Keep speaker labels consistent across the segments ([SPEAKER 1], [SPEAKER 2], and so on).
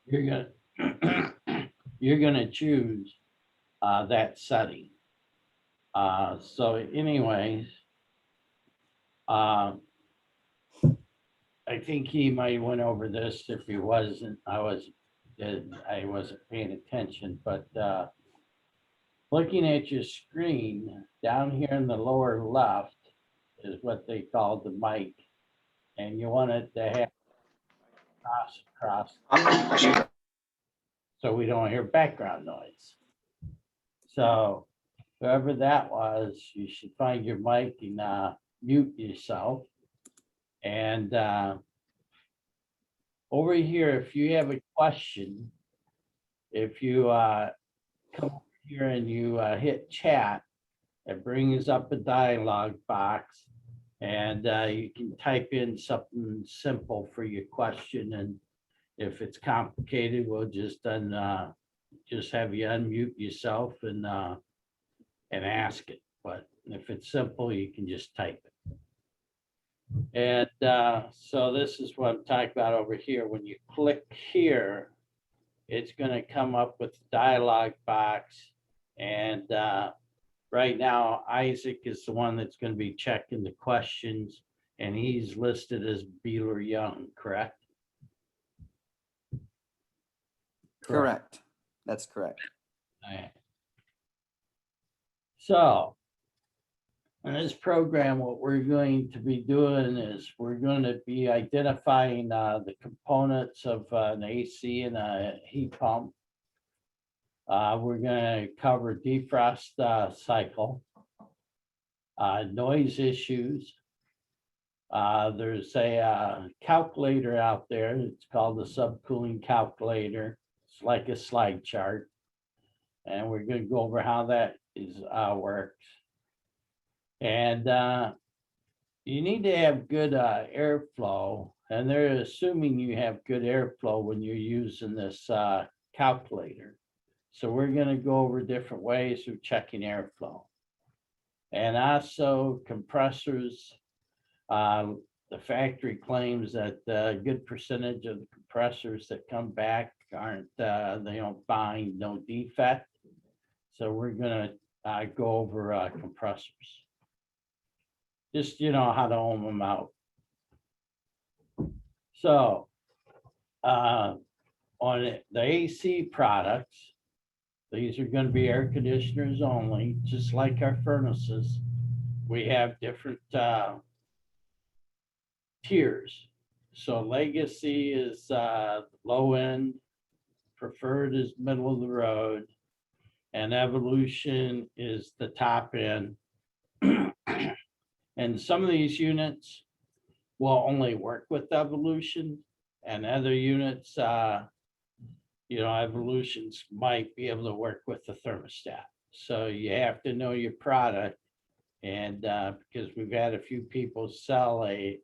[SPEAKER 1] you're gonna you're gonna choose that setting. So anyways, uh, I think he might went over this. If he wasn't, I wasn't paying attention. But looking at your screen down here in the lower left is what they call the mic, and you want it to have across so we don't hear background noise. So whoever that was, you should find your mic and mute yourself. And over here, if you have a question, if you come over here and you hit chat, it brings up a dialog box, and you can type in something simple for your question. And if it's complicated, we'll just have you unmute yourself and ask it. But if it's simple, you can just type it. And so this is what I'm talking about over here. When you click here, it's going to come up with the dialog box. And right now, Isaac is the one that's going to be checking the questions, and he's listed as Behler-Young, correct?
[SPEAKER 2] Correct. That's correct.
[SPEAKER 1] All right. So in this program, what we're going to be doing is we're going to be identifying the components of an AC and a heat pump. We're going to cover defrost cycle, noise issues. There's a calculator out there. It's called the subcooling calculator. It's like a slide chart. And we're going to go over how that works. And you need to have good airflow, and they're assuming you have good airflow when you're using this calculator. So we're going to go over different ways of checking airflow. And also compressors. The factory claims that a good percentage of the compressors that come back aren't, they don't find no defect. So we're going to go over compressors. Just, how to ohm them out. So on the AC products, these are going to be air conditioners only, just like our furnaces. We have different tiers. So legacy is low end, preferred is middle of the road, and evolution is the top end. And some of these units will only work with evolution, and other units, evolutions might be able to work with the thermostat. So you have to know your product. And because we've had a few people sell a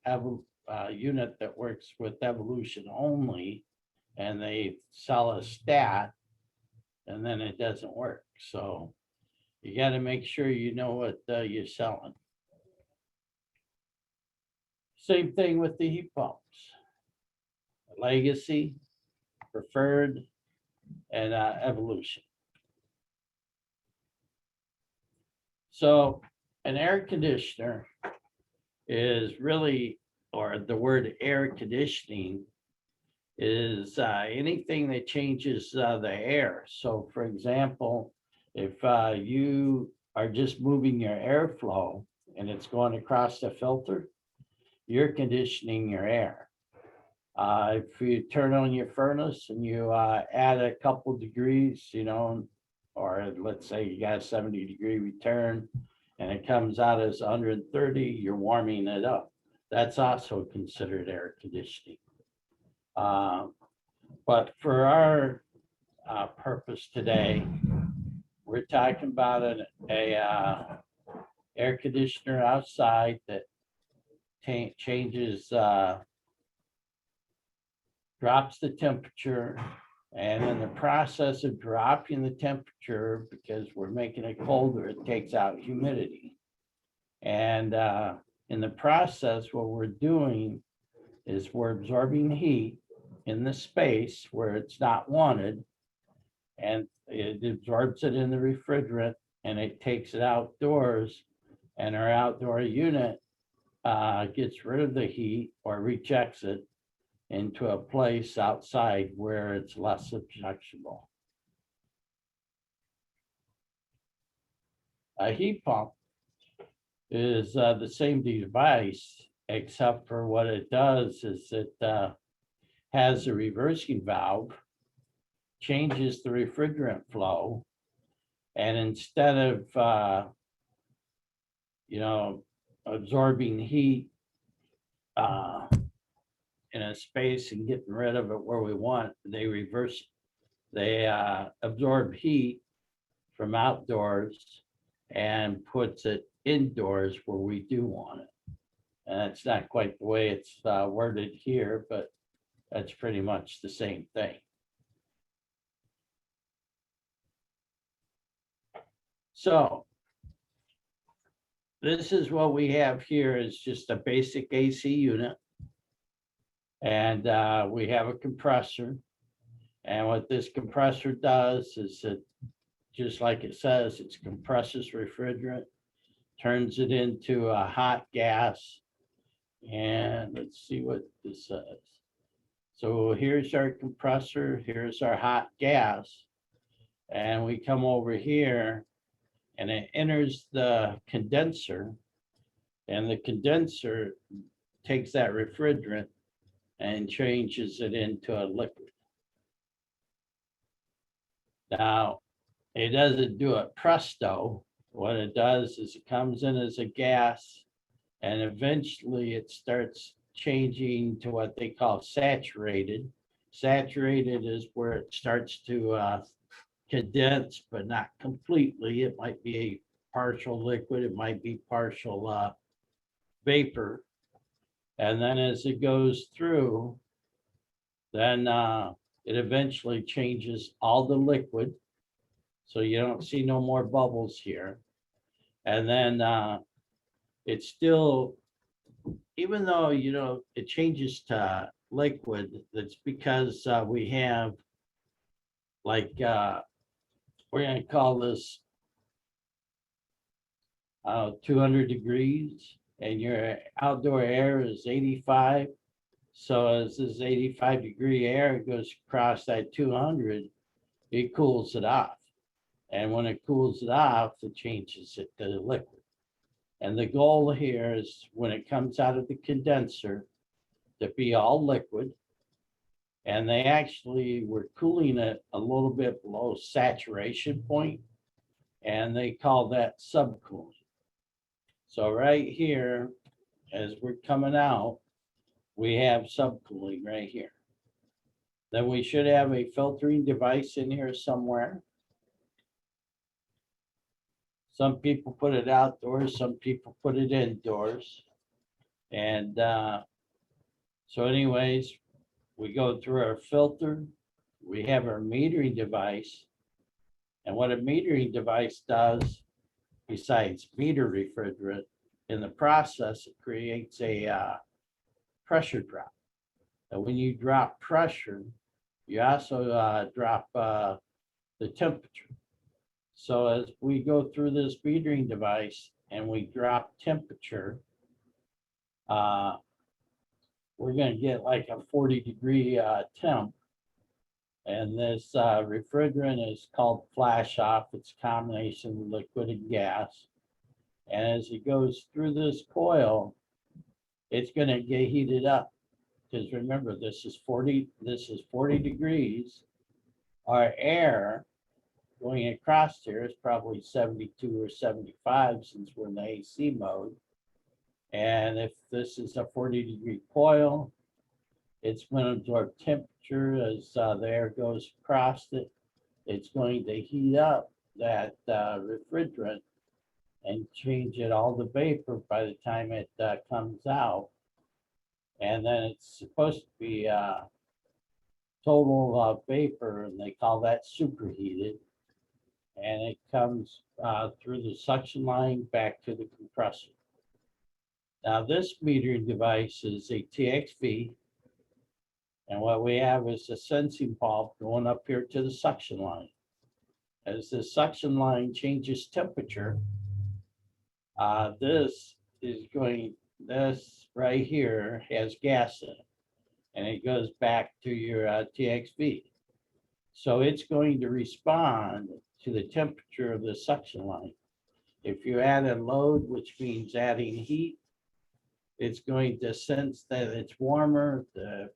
[SPEAKER 1] unit that works with evolution only, and they sell a stat, and then it doesn't work. So you got to make sure you know what you're selling. Same thing with the heat pumps. Legacy, preferred, and evolution. So an air conditioner is really, or the word air conditioning is anything that changes the air. So for example, if you are just moving your airflow and it's going across the filter, you're conditioning your air. If you turn on your furnace and you add a couple degrees, or let's say you got a 70-degree return and it comes out as 130, you're warming it up. That's also considered air conditioning. But for our purpose today, we're talking about a air conditioner outside that changes, drops the temperature, and in the process of dropping the temperature, because we're making it colder, it takes out humidity. And in the process, what we're doing is we're absorbing heat, in the space where it's not wanted, and it absorbs it in the refrigerant, and it takes it outdoors, and our outdoor unit gets rid of the heat or rejects it into a place outside where it's less objectionable. A heat pump is the same device, except for what it does is it has a reversing valve, changes the refrigerant flow, and instead of absorbing heat in a space and getting rid of it where we want, they reverse it. They absorb heat from outdoors and puts it indoors where we do want it. And it's not quite the way it's worded here, but that's pretty much the same thing. So this is what we have here is just a basic AC unit. And we have a compressor. And what this compressor does is it, just like it says, it compresses refrigerant, turns it into a hot gas. And let's see what this says. So here's our compressor, here's our hot gas. And we come over here and it enters the condenser, and the condenser takes that refrigerant and changes it into a liquid. Now, it doesn't do it presto. What it does is it comes in as a gas, and eventually it starts changing to what they call saturated. Saturated is where it starts to condense, but not completely. It might be a partial liquid, it might be partial vapor. And then as it goes through, then it eventually changes all the liquid. So you don't see no more bubbles here. And then it's still, even though, it changes to liquid, that's because we have like, we're going to call this 200 degrees, and your outdoor air is 85. So as this 85-degree air goes across that 200, it cools it off. And when it cools it off, it changes it to liquid. And the goal here is when it comes out of the condenser to be all liquid. And they actually were cooling it a little bit below saturation point, and they call that subcooling. So right here, as we're coming out, we have subcooling right here. Then we should have a filtering device in here somewhere. Some people put it outdoors, some people put it indoors. And so anyways, we go through our filter, we have our metering device. And what a metering device does, besides meter refrigerant, in the process, it creates a pressure drop. And when you drop pressure, you also drop the temperature. So as we go through this metering device and we drop temperature, we're going to get like a 40-degree temp. And this refrigerant is called flash off. It's a combination of liquid and gas. And as it goes through this coil, it's going to get heated up. Because remember, this is 40 degrees. Our air going across here is probably 72 or 75 since we're in the AC mode. And if this is a 40-degree coil, it's going to absorb temperature as the air goes across it. It's going to heat up that refrigerant and change it all to vapor by the time it comes out. And then it's supposed to be total vapor, and they call that superheated. And it comes through the suction line back to the compressor. Now this metering device is a TXV. And what we have is a sensing bulb going up here to the suction line. As the suction line changes temperature, this right here has gas in it, and it goes back to your TXV. So it's going to respond to the temperature of the suction line. If you add a load, which means adding heat, it's going to sense that it's warmer. The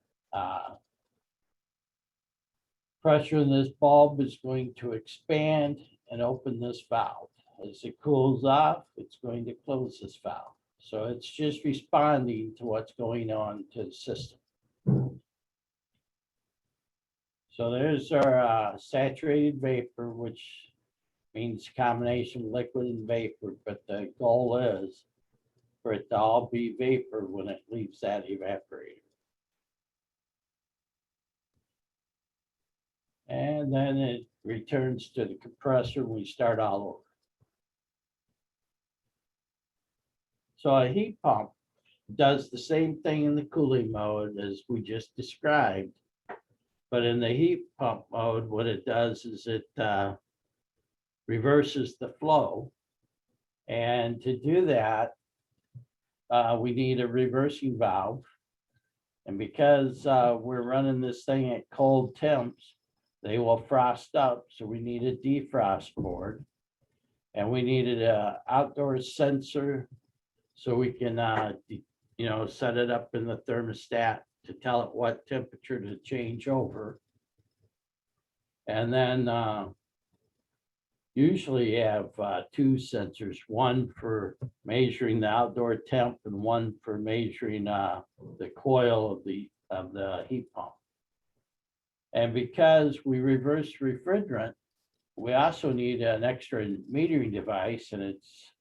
[SPEAKER 1] pressure in this bulb is going to expand and open this valve. As it cools off, it's going to close this valve. So it's just responding to what's going on to the system. So there's our saturated vapor, which means combination of liquid and vapor, but the goal is for it to all be vapor when it leaves that evaporator. And then it returns to the compressor and we start all over. So a heat pump does the same thing in the cooling mode as we just described. But in the heat pump mode, what it does is it reverses the flow. And to do that, we need a reversing valve. And because we're running this thing at cold temps, they will frost up. So we need a defrost board. And we needed an outdoor sensor so we can, set it up in the thermostat to tell it what temperature to change over. And then usually you have two sensors, one for measuring the outdoor temp and one for measuring the coil of the heat pump. And because we reverse refrigerant, we also need an extra metering device, and it's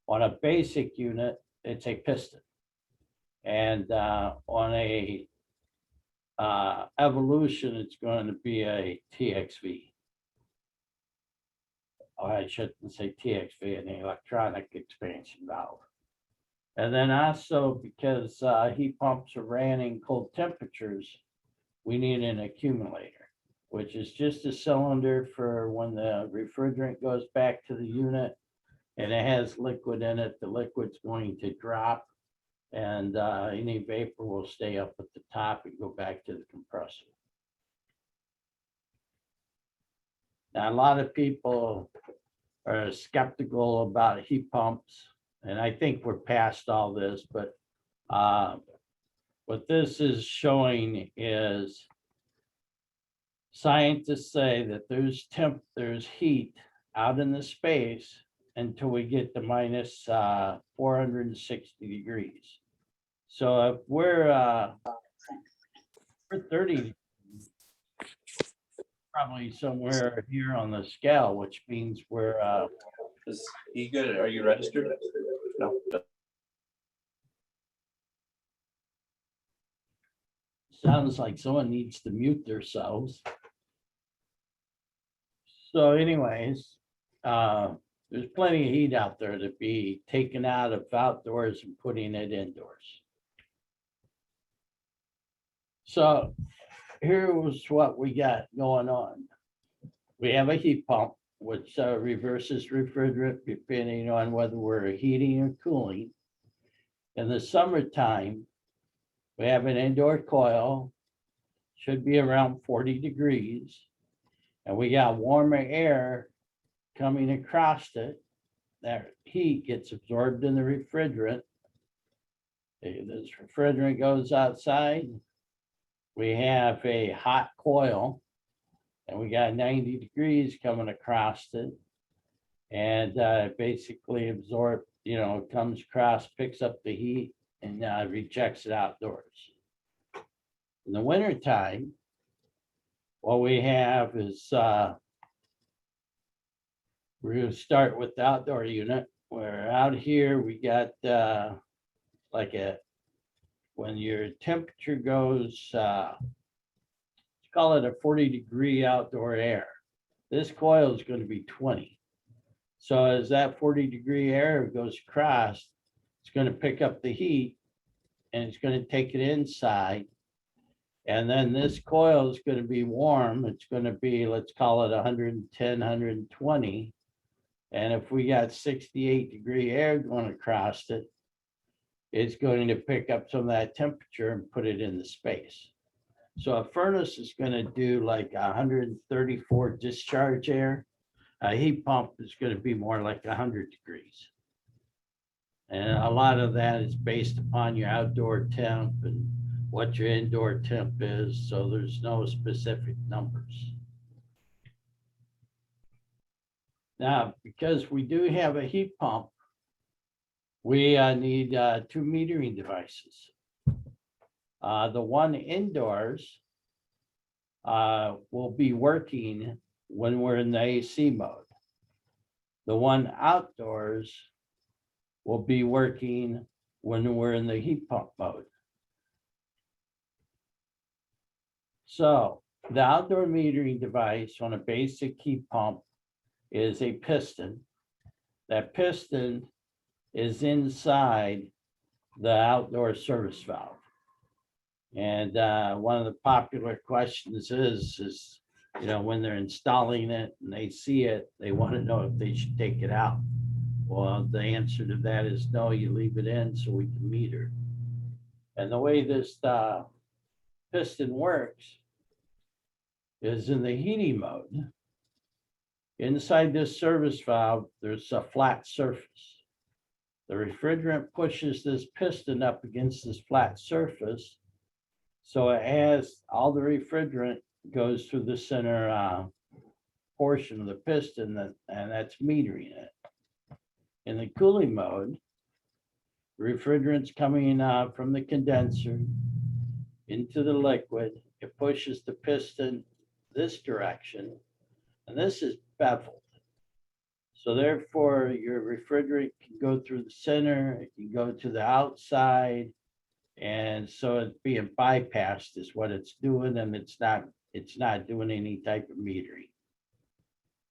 [SPEAKER 1] on a basic unit, it's a piston. And on a evolution, it's going to be a TXV. Or I shouldn't say TXV, an electronic expansion valve. And then also because heat pumps are ran in cold temperatures, we need an accumulator, which is just a cylinder for when the refrigerant goes back to the unit and it has liquid in it. The liquid's going to drop and any vapor will stay up at the top and go back to the compressor. Now, a lot of people are skeptical about heat pumps, and I think we're past all this, but what this is showing is scientists say that there's heat out in the space until we get to minus 460 degrees. So if we're 30, probably somewhere here on the scale, which means we're
[SPEAKER 3] Is he good? Are you registered? No.
[SPEAKER 1] sounds like someone needs to mute themselves. So anyways, there's plenty of heat out there to be taken out of outdoors and putting it indoors. So here's what we got going on. We have a heat pump, which reverses refrigerant depending on whether we're heating or cooling. In the summertime, we have an indoor coil, should be around 40 degrees. And we got warmer air coming across it. That heat gets absorbed in the refrigerant. This refrigerant goes outside. We have a hot coil and we got 90 degrees coming across it. And basically absorb, comes across, picks up the heat and rejects it outdoors. In the wintertime, what we have is we're going to start with the outdoor unit. Where out here we got when your temperature goes, let's call it a 40-degree outdoor air. This coil is going to be 20. So as that 40-degree air goes across, it's going to pick up the heat and it's going to take it inside. And then this coil is going to be warm. It's going to be, let's call it 110, 120. And if we got 68-degree air going across it, it's going to pick up some of that temperature and put it in the space. So a furnace is going to do like 134 discharge air. A heat pump is going to be more like 100 degrees. And a lot of that is based upon your outdoor temp and what your indoor temp is. So there's no specific numbers. Now, because we do have a heat pump, we need 2 metering devices. The one indoors will be working when we're in the AC mode. The one outdoors will be working when we're in the heat pump mode. So the outdoor metering device on a basic heat pump is a piston. That piston is inside the outdoor service valve. And one of the popular questions is, you know, when they're installing it and they see it, they want to know if they should take it out. Well, the answer to that is no, you leave it in so we can meter. And the way this piston works is in the heating mode. Inside this service valve, there's a flat surface. The refrigerant pushes this piston up against this flat surface. So it has all the refrigerant goes through the center portion of the piston, and that's metering it. In the cooling mode, refrigerant's coming from the condenser into the liquid. It pushes the piston this direction, and this is beveled. So therefore, your refrigerant can go through the center, it can go to the outside, and so it's being bypassed is what it's doing, and it's not doing any type of metering.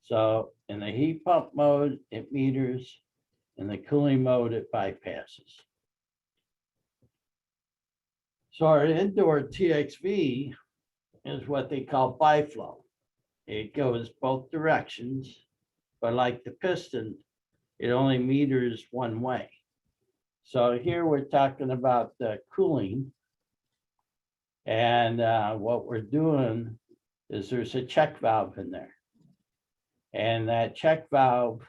[SPEAKER 1] So in the heat pump mode, it meters. In the cooling mode, it bypasses. So our indoor TXV is what they call biflow. It goes both directions, but like the piston, it only meters one way. So here we're talking about the cooling. And what we're doing is there's a check valve in there. And that check valve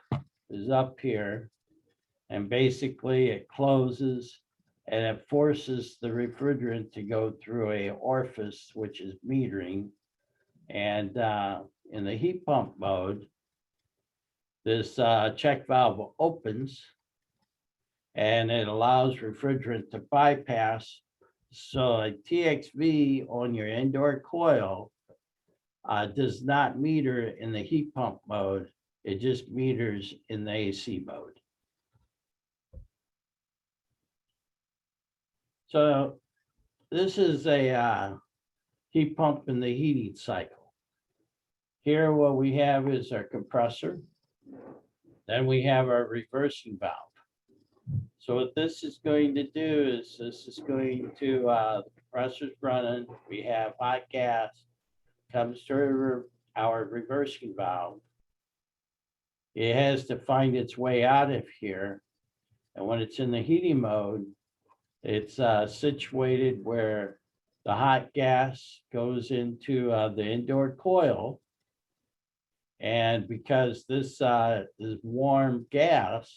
[SPEAKER 1] is up here. And basically it closes and it forces the refrigerant to go through a orifice, which is metering. And in the heat pump mode, this check valve opens and it allows refrigerant to bypass. So a TXV on your indoor coil does not meter in the heat pump mode. It just meters in the AC mode. So this is a heat pump in the heating cycle. Here what we have is our compressor. Then we have our reversing valve. So what this is going to do is this is going to, the compressor's running, we have hot gas, comes through our reversing valve. It has to find its way out of here. And when it's in the heating mode, it's situated where the hot gas goes into the indoor coil. And because this is warm gas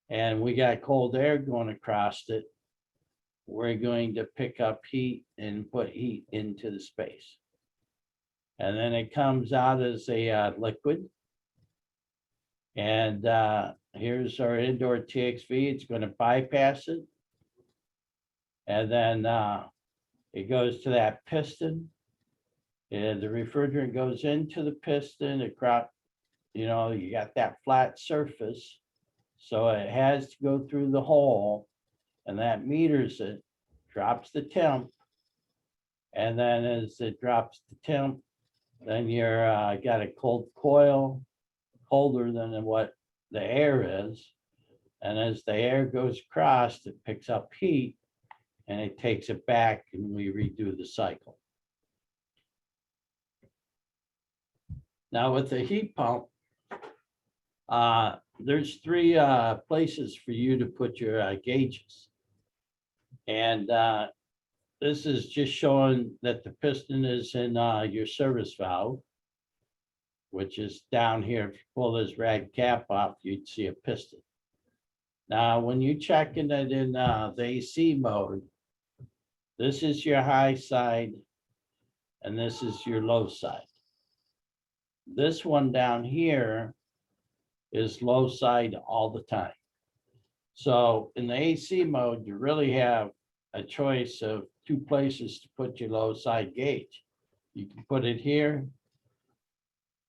[SPEAKER 1] and we got cold air going across it, we're going to pick up heat and put heat into the space. And then it comes out as a liquid. And here's our indoor TXV. It's going to bypass it. And then it goes to that piston. And the refrigerant goes into the piston. You know, you got that flat surface. So it has to go through the hole, and that meters it, drops the temp. And then as it drops the temp, then you're got a cold coil, colder than what the air is. And as the air goes across, it picks up heat. and it takes it back and we redo the cycle. Now with the heat pump, there's three places for you to put your gauges. And this is just showing that the piston is in your service valve, which is down here. If you pull this rag cap off, you'd see a piston. Now, when you check in it in the AC mode, this is your high side and this is your low side. This one down here is low side all the time. So in the AC mode, you really have a choice of two places to put your low side gauge. You can put it here,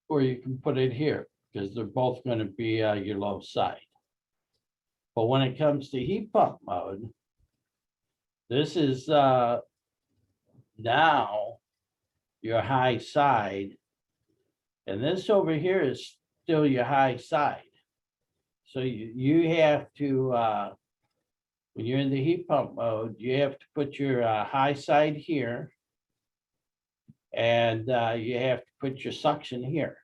[SPEAKER 1] or you can put it here, because they're both going to be your low side. But when it comes to heat pump mode, this is now your high side, and this over here is still your high side. So you have to, when you're in the heat pump mode, you have to put your high side here, and you have to put your suction here.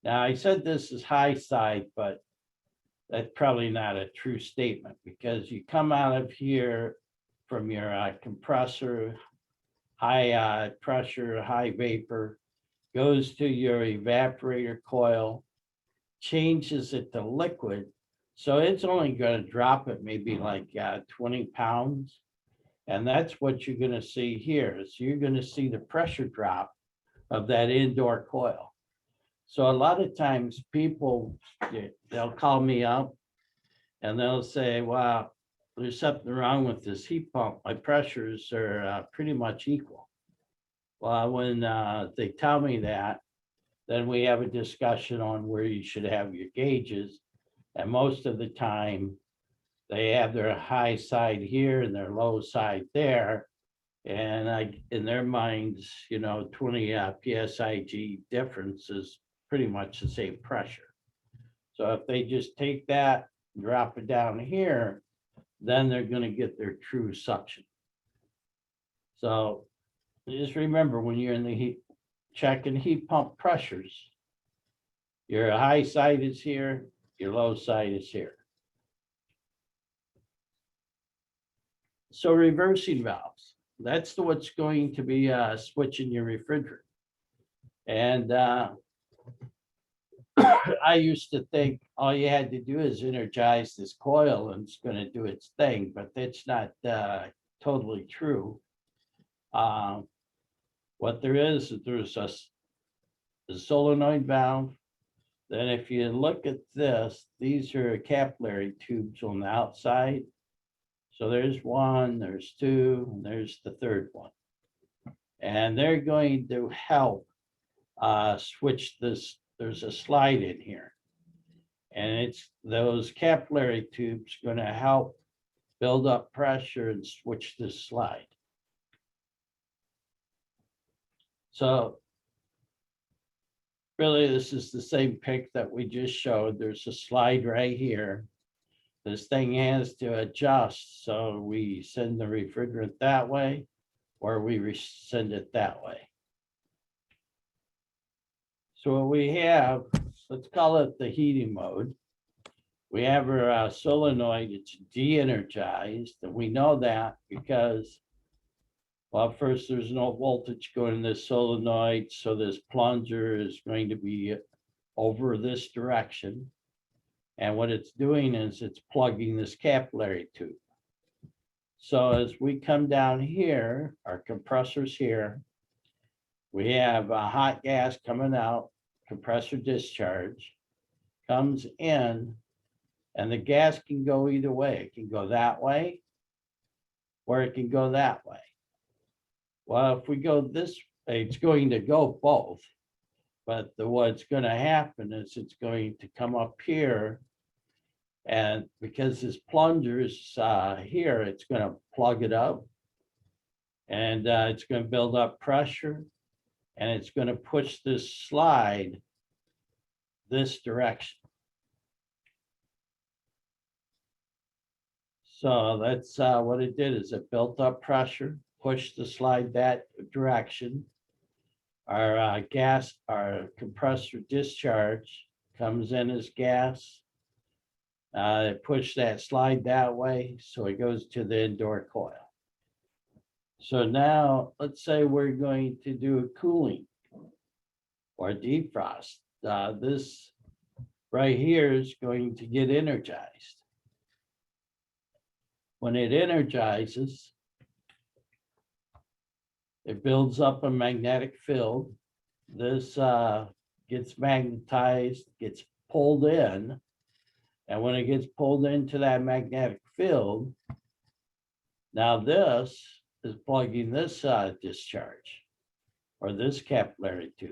[SPEAKER 1] Now, I said this is high side, but that's probably not a true statement, because you come out of here from your compressor, high pressure, high vapor, goes to your evaporator coil, changes it to liquid. So it's only going to drop it maybe like 20 pounds. And that's what you're going to see here. So you're going to see the pressure drop of that indoor coil. So a lot of times people, they'll call me up and they'll say, wow, there's something wrong with this heat pump. My pressures are pretty much equal. Well, when they tell me that, then we have a discussion on where you should have your gauges. And most of the time, they have their high side here and their low side there. And in their minds, 20 PSIG difference is pretty much the same pressure. So if they just take that, drop it down here, then they're going to get their true suction. So just remember, when you're in the heat, checking heat pump pressures, your high side is here, your low side is here. So reversing valves, that's what's going to be switching your refrigerant. And I used to think all you had to do is energize this coil and it's going to do its thing, but that's not totally true. What there is there's a solenoid valve. Then if you look at this, these are capillary tubes on the outside. So there's one, there's two, and there's the third one. And they're going to help switch this. There's a slide in here. And it's those capillary tubes going to help build up pressure and switch this slide. So really, this is the same pic that we just showed. There's a slide right here. This thing has to adjust. So we send the refrigerant that way, or we send it that way. So what we have, let's call it the heating mode. We have our solenoid, it's de-energized, and we know that because, well, first there's no voltage going in this solenoid, so this plunger is going to be over this direction. And what it's doing is it's plugging this capillary tube. So as we come down here, our compressor's here, we have a hot gas coming out, compressor discharge, comes in, and the gas can go either way. It can go that way, or it can go that way. Well, if we go this way, it's going to go both. But what's going to happen is it's going to come up here, and because this plunger is here, it's going to plug it up, and it's going to build up pressure, and it's going to push this slide this direction. So that's what it did is it built up pressure, pushed the slide that direction. Our our compressor discharge comes in as gas. It pushed that slide that way, so it goes to the indoor coil. So now let's say we're going to do a cooling or defrost. This right here is going to get energized. When it energizes, it builds up a magnetic field. This gets magnetized, gets pulled in. And when it gets pulled into that magnetic field, now this is plugging this discharge or this capillary tube.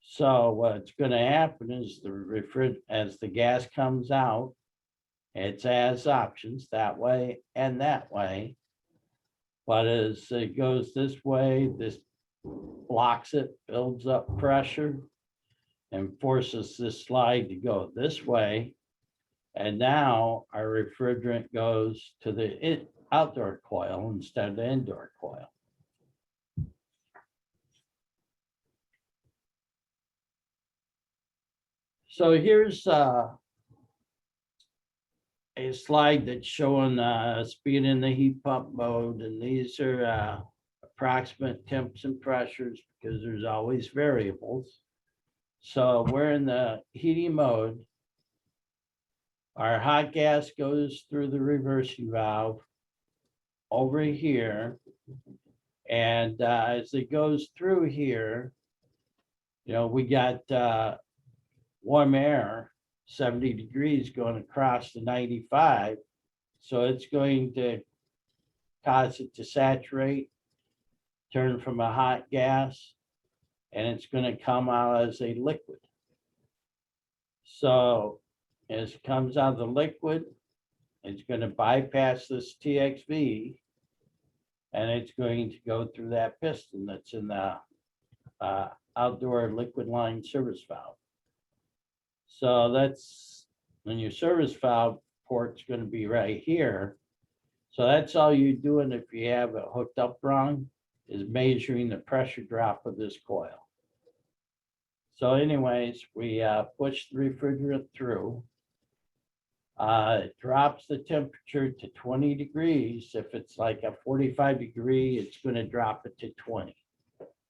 [SPEAKER 1] So what's going to happen is as the gas comes out, it has options that way and that way. But as it goes this way, this blocks it, builds up pressure, and forces this slide to go this way. And now our refrigerant goes to the outdoor coil instead of the indoor coil. So here's a slide that's showing us being in the heat pump mode, and these are approximate temps and pressures because there's always variables. So we're in the heating mode. Our hot gas goes through the reversing valve over here. And as it goes through here, we got warm air, 70 degrees going across to 95. So it's going to cause it to saturate, turn from a hot gas, and it's going to come out as a liquid. So as it comes out of the liquid, it's going to bypass this TXV, and it's going to go through that piston that's in the outdoor liquid line service valve. So that's when your service valve port's going to be right here. So that's all you're doing if you have it hooked up wrong, is measuring the pressure drop of this coil. So anyways, we push the refrigerant through. It drops the temperature to 20 degrees. If it's like a 45 degree, it's going to drop it to 20.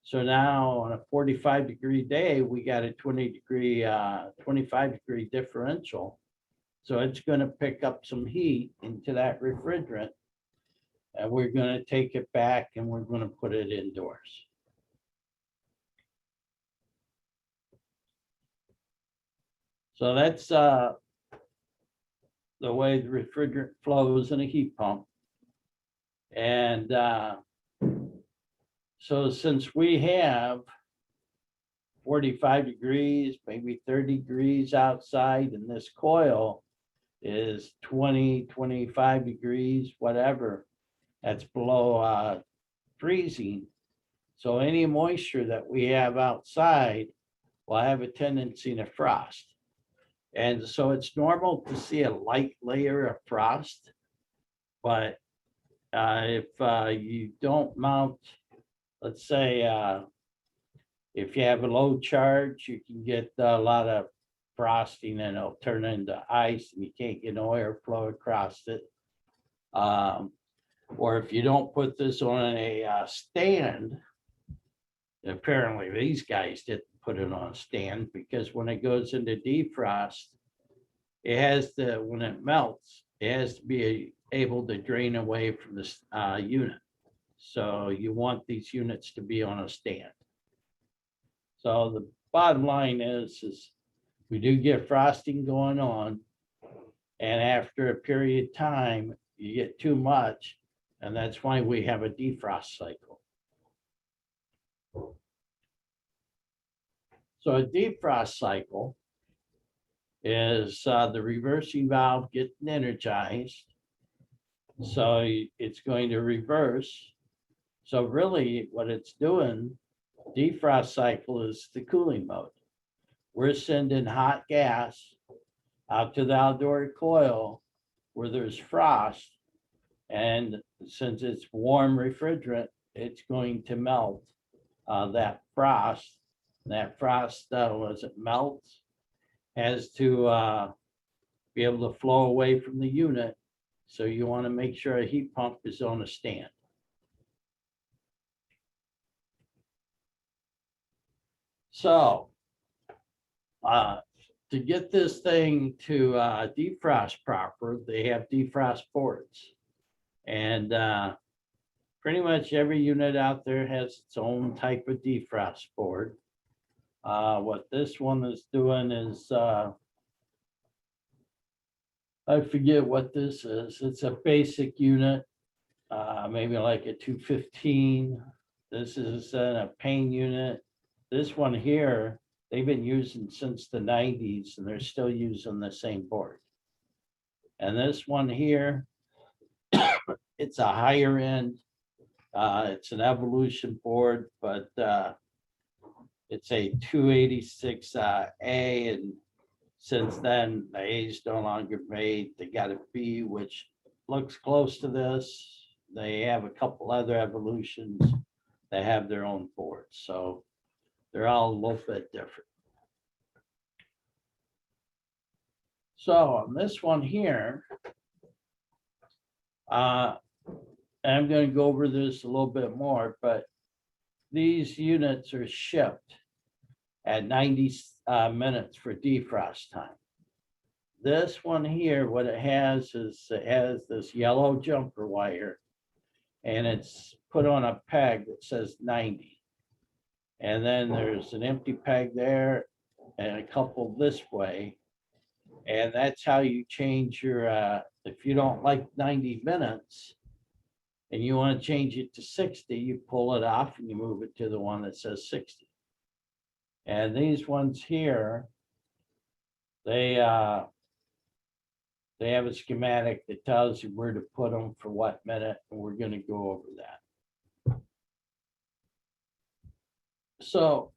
[SPEAKER 1] So now on a 45 degree day, we got a 25 degree differential. So it's going to pick up some heat into that refrigerant, and we're going to take it back and we're going to put it indoors. So that's the way the refrigerant flows in a heat pump. And so since we have 45 degrees, maybe 30 degrees outside, and this coil is 20, 25 degrees, whatever, that's below freezing. So any moisture that we have outside will have a tendency to frost. And so it's normal to see a light layer of frost, but if you don't mount, let's say, if you have a low charge, you can get a lot of frosting and it'll turn into ice and you can't get no airflow across it. Or if you don't put this on a stand, apparently these guys didn't put it on a stand, because when it goes into defrost, it has to, when it melts, it has to be able to drain away from this unit. So you want these units to be on a stand. So the bottom line is we do get frosting going on, and after a period of time, you get too much, and that's why we have a defrost cycle. So a defrost cycle is the reversing valve getting energized. So it's going to reverse. So really what it's doing, defrost cycle is the cooling mode. We're sending hot gas out to the outdoor coil where there's frost. And since it's warm refrigerant, it's going to melt that frost. That frost, as it melts, has to be able to flow away from the unit. So you want to make sure a heat pump is on a stand. So to get this thing to defrost proper, they have defrost boards. And pretty much every unit out there has its own type of defrost board. What this one is doing is, I forget what this is. It's a basic unit, maybe like a 215. This is a pain unit. This one here, they've been using since the 90s and they're still using the same board. And this one here, it's a higher end. It's an Evolution board, but it's a 286A, and since then the A's no longer made. They got a B, which looks close to this. They have a couple other Evolutions that have their own boards, so they're all a little bit different. So on this one here, I'm going to go over this a little bit more, but these units are shipped at 90 minutes for defrost time. This one here, what it has is it has this yellow jumper wire, and it's put on a peg that says 90. And then there's an empty peg there and a couple this way. And that's how you change your, if you don't like 90 minutes and you want to change it to 60, you pull it off and you move it to the one that says 60. And these ones here, they have a schematic that tells you where to put them for what minute, and we're going to go over that. So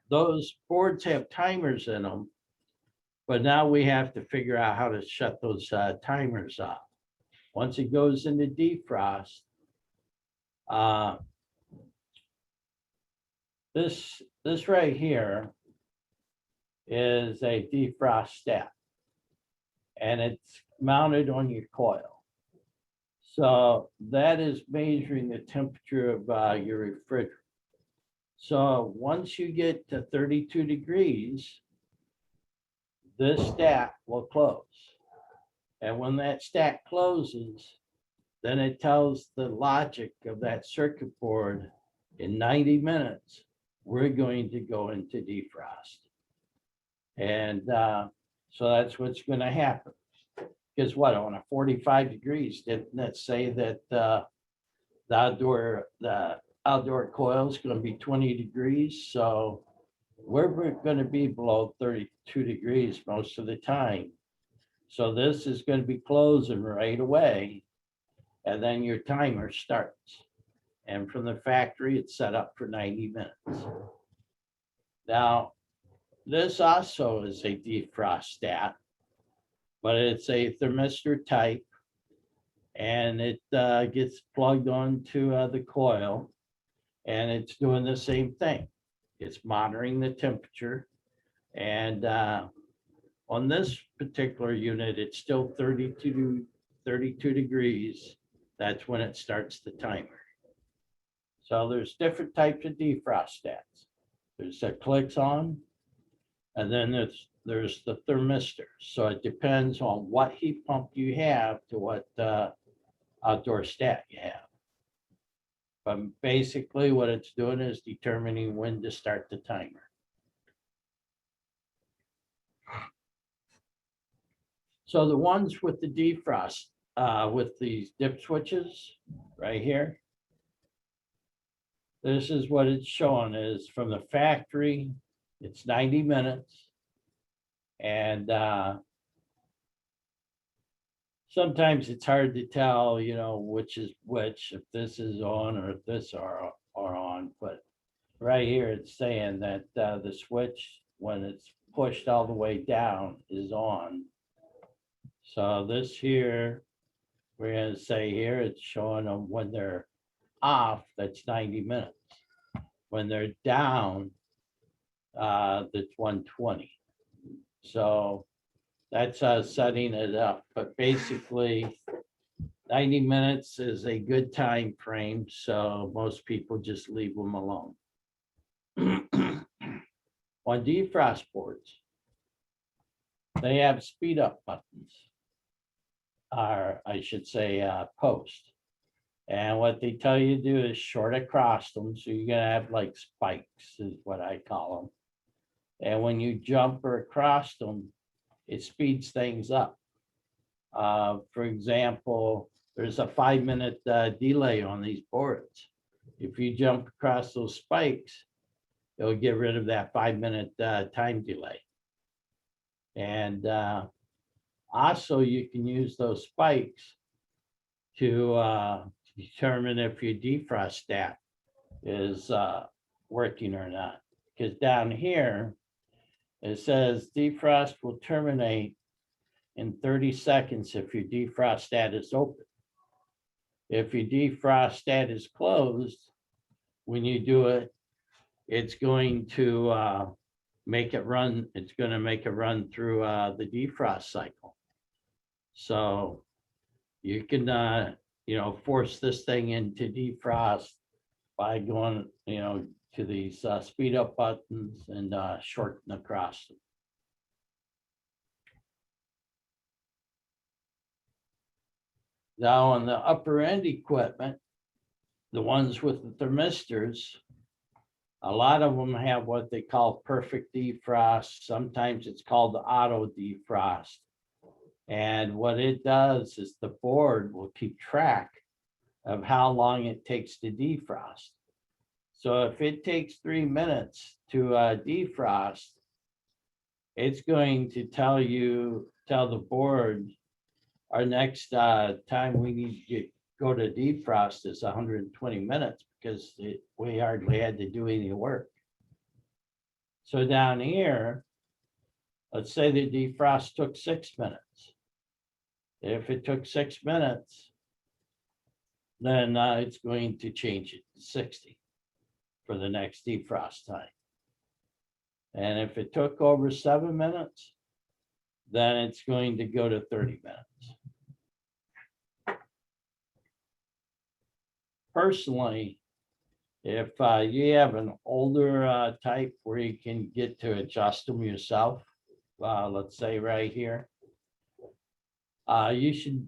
[SPEAKER 1] those boards have timers in them, but now we have to figure out how to shut those timers off. Once it goes into defrost, this right here is a defrost stat, and it's mounted on your coil. So that is measuring the temperature of your refrigerant. So once you get to 32 degrees, this stat will close. And when that stat closes, then it tells the logic of that circuit board in 90 minutes, we're going to go into defrost. And so that's what's going to happen. Because what, on a 45 degrees, didn't that say that the outdoor coil is going to be 20 degrees? So we're going to be below 32 degrees most of the time. So this is going to be closing right away. And then your timer starts. And from the factory, it's set up for 90 minutes. Now, this also is a defrost stat, but it's a thermistor type, and it gets plugged onto the coil, and it's doing the same thing. It's monitoring the temperature, and on this particular unit, it's still 32 degrees. That's when it starts the timer. So there's different types of defrost stats. There's a clicks on, and then there's the thermistor. So it depends on what heat pump you have to what outdoor stat you have. But basically what it's doing is determining when to start the timer. So the ones with the defrost, with these dip switches right here, this is what it's showing is from the factory, it's 90 minutes. And sometimes it's hard to tell, you know, which is which, if this is on or if this are on. But right here, it's saying that the switch, when it's pushed all the way down, is on. So this here, we're gonna say here, it's showing them when they're off, that's 90 minutes. When they're down, that's 120. So that's setting it up, but basically 90 minutes is a good time frame, so most people just leave them alone. On defrost boards, they have speed up buttons, or I should say post. And what they tell you to do is short across them, so you're gonna have like spikes is what I call them. And when you jump or across them, it speeds things up. For example, there's a 5-minute delay on these boards. If you jump across those spikes, it'll get rid of that 5-minute time delay. And also you can use those spikes to determine if your defrost stat is working or not. Because down here, it says defrost will terminate in 30 seconds if your defrost stat is open. If your defrost stat is closed, when you do it, it's going to make it run. It's going to make it run through the defrost cycle. So you can, force this thing into defrost by going, to these speed up buttons and shorten across them. Now on the upper end equipment, the ones with the thermistors, a lot of them have what they call perfect defrost. Sometimes it's called the auto defrost. And what it does is the board will keep track of how long it takes to defrost. So if it takes 3 minutes to defrost, it's going to tell the board our next time we need to go to defrost is 120 minutes because we hardly had to do any work. So down here, let's say the defrost took 6 minutes. If it took 6 minutes, then it's going to change it to 60 for the next defrost time. And if it took over 7 minutes, then it's going to go to 30 minutes. Personally, if you have an older type where you can get to adjust them yourself, let's say right here, you should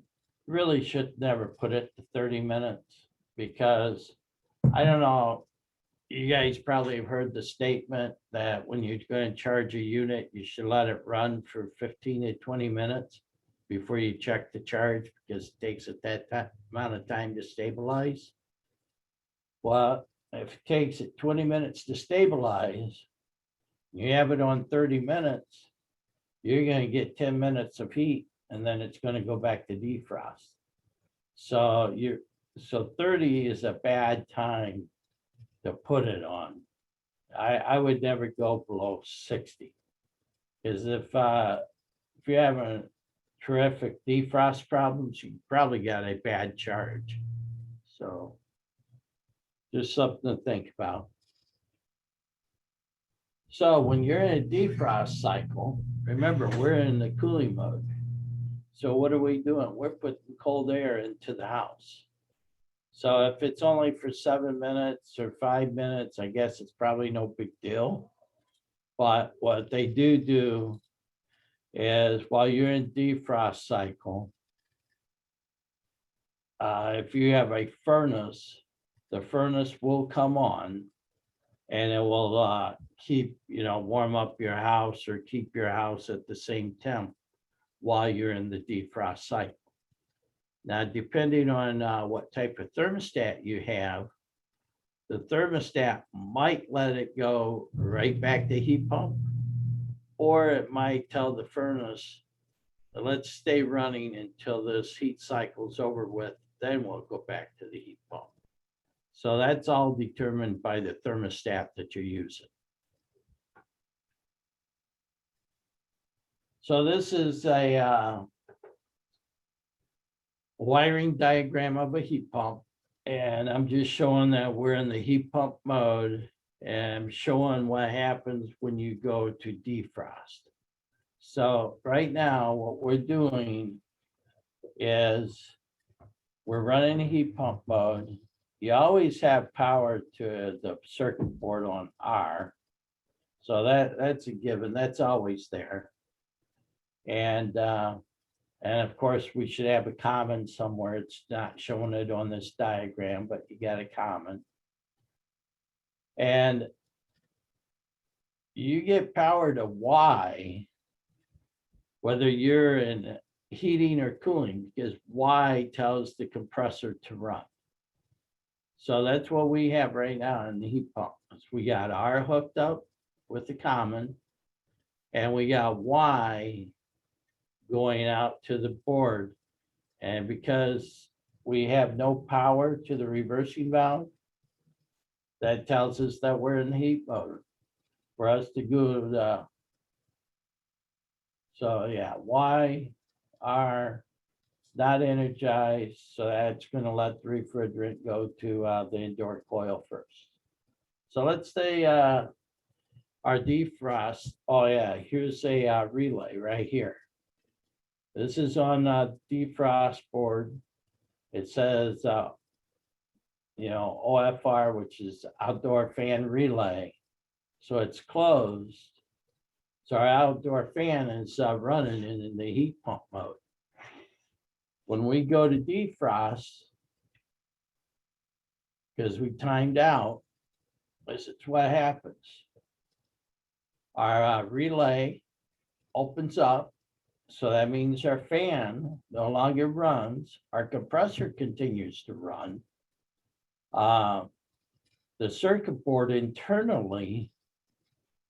[SPEAKER 1] never put it to 30 minutes because I don't know, you guys probably have heard the statement that when you're going to charge a unit, you should let it run for 15 to 20 minutes before you check the charge because it takes it that amount of time to stabilize. Well, if it takes it 20 minutes to stabilize, you have it on 30 minutes, you're going to get 10 minutes of heat and then it's going to go back to defrost. So 30 is a bad time to put it on. I would never go below 60. Because if you're having terrific defrost problems, you probably got a bad charge. So just something to think about. So when you're in a defrost cycle, remember we're in the cooling mode. So what are we doing? We're putting cold air into the house. So if it's only for 7 minutes or 5 minutes, I guess it's probably no big deal. But what they do is while you're in defrost cycle, if you have a furnace, the furnace will come on and it will keep, warm up your house or keep your house at the same temp while you're in the defrost cycle. Now, depending on what type of thermostat you have, the thermostat might let it go right back to heat pump, or it might tell the furnace, let's stay running until this heat cycle is over with, then we'll go back to the heat pump. So that's all determined by the thermostat that you're using. So this is a wiring diagram of a heat pump. And I'm just showing that we're in the heat pump mode and showing what happens when you go to defrost. So right now, what we're doing is we're running a heat pump mode. You always have power to the circuit board on R. So that's a given, that's always there. And of course, we should have a common somewhere. It's not showing it on this diagram, but you got a common. And you get power to Y, whether you're in heating or cooling, because Y tells the compressor to run. So that's what we have right now in the heat pump. We got R hooked up with the common, and we got Y going out to the board. And because we have no power to the reversing valve, that tells us that we're in the heat mode. For us to go to the, so yeah, Y, R, not energized, so that's gonna let the refrigerant go to the indoor coil first. So let's say our defrost, oh yeah, here's a relay right here. This is on defrost board. It says, OFR, which is outdoor fan relay. So it's closed. So our outdoor fan is running in the heat pump mode. When we go to defrost, because we timed out, this is what happens. Our relay opens up. So that means our fan no longer runs. Our compressor continues to run. The circuit board internally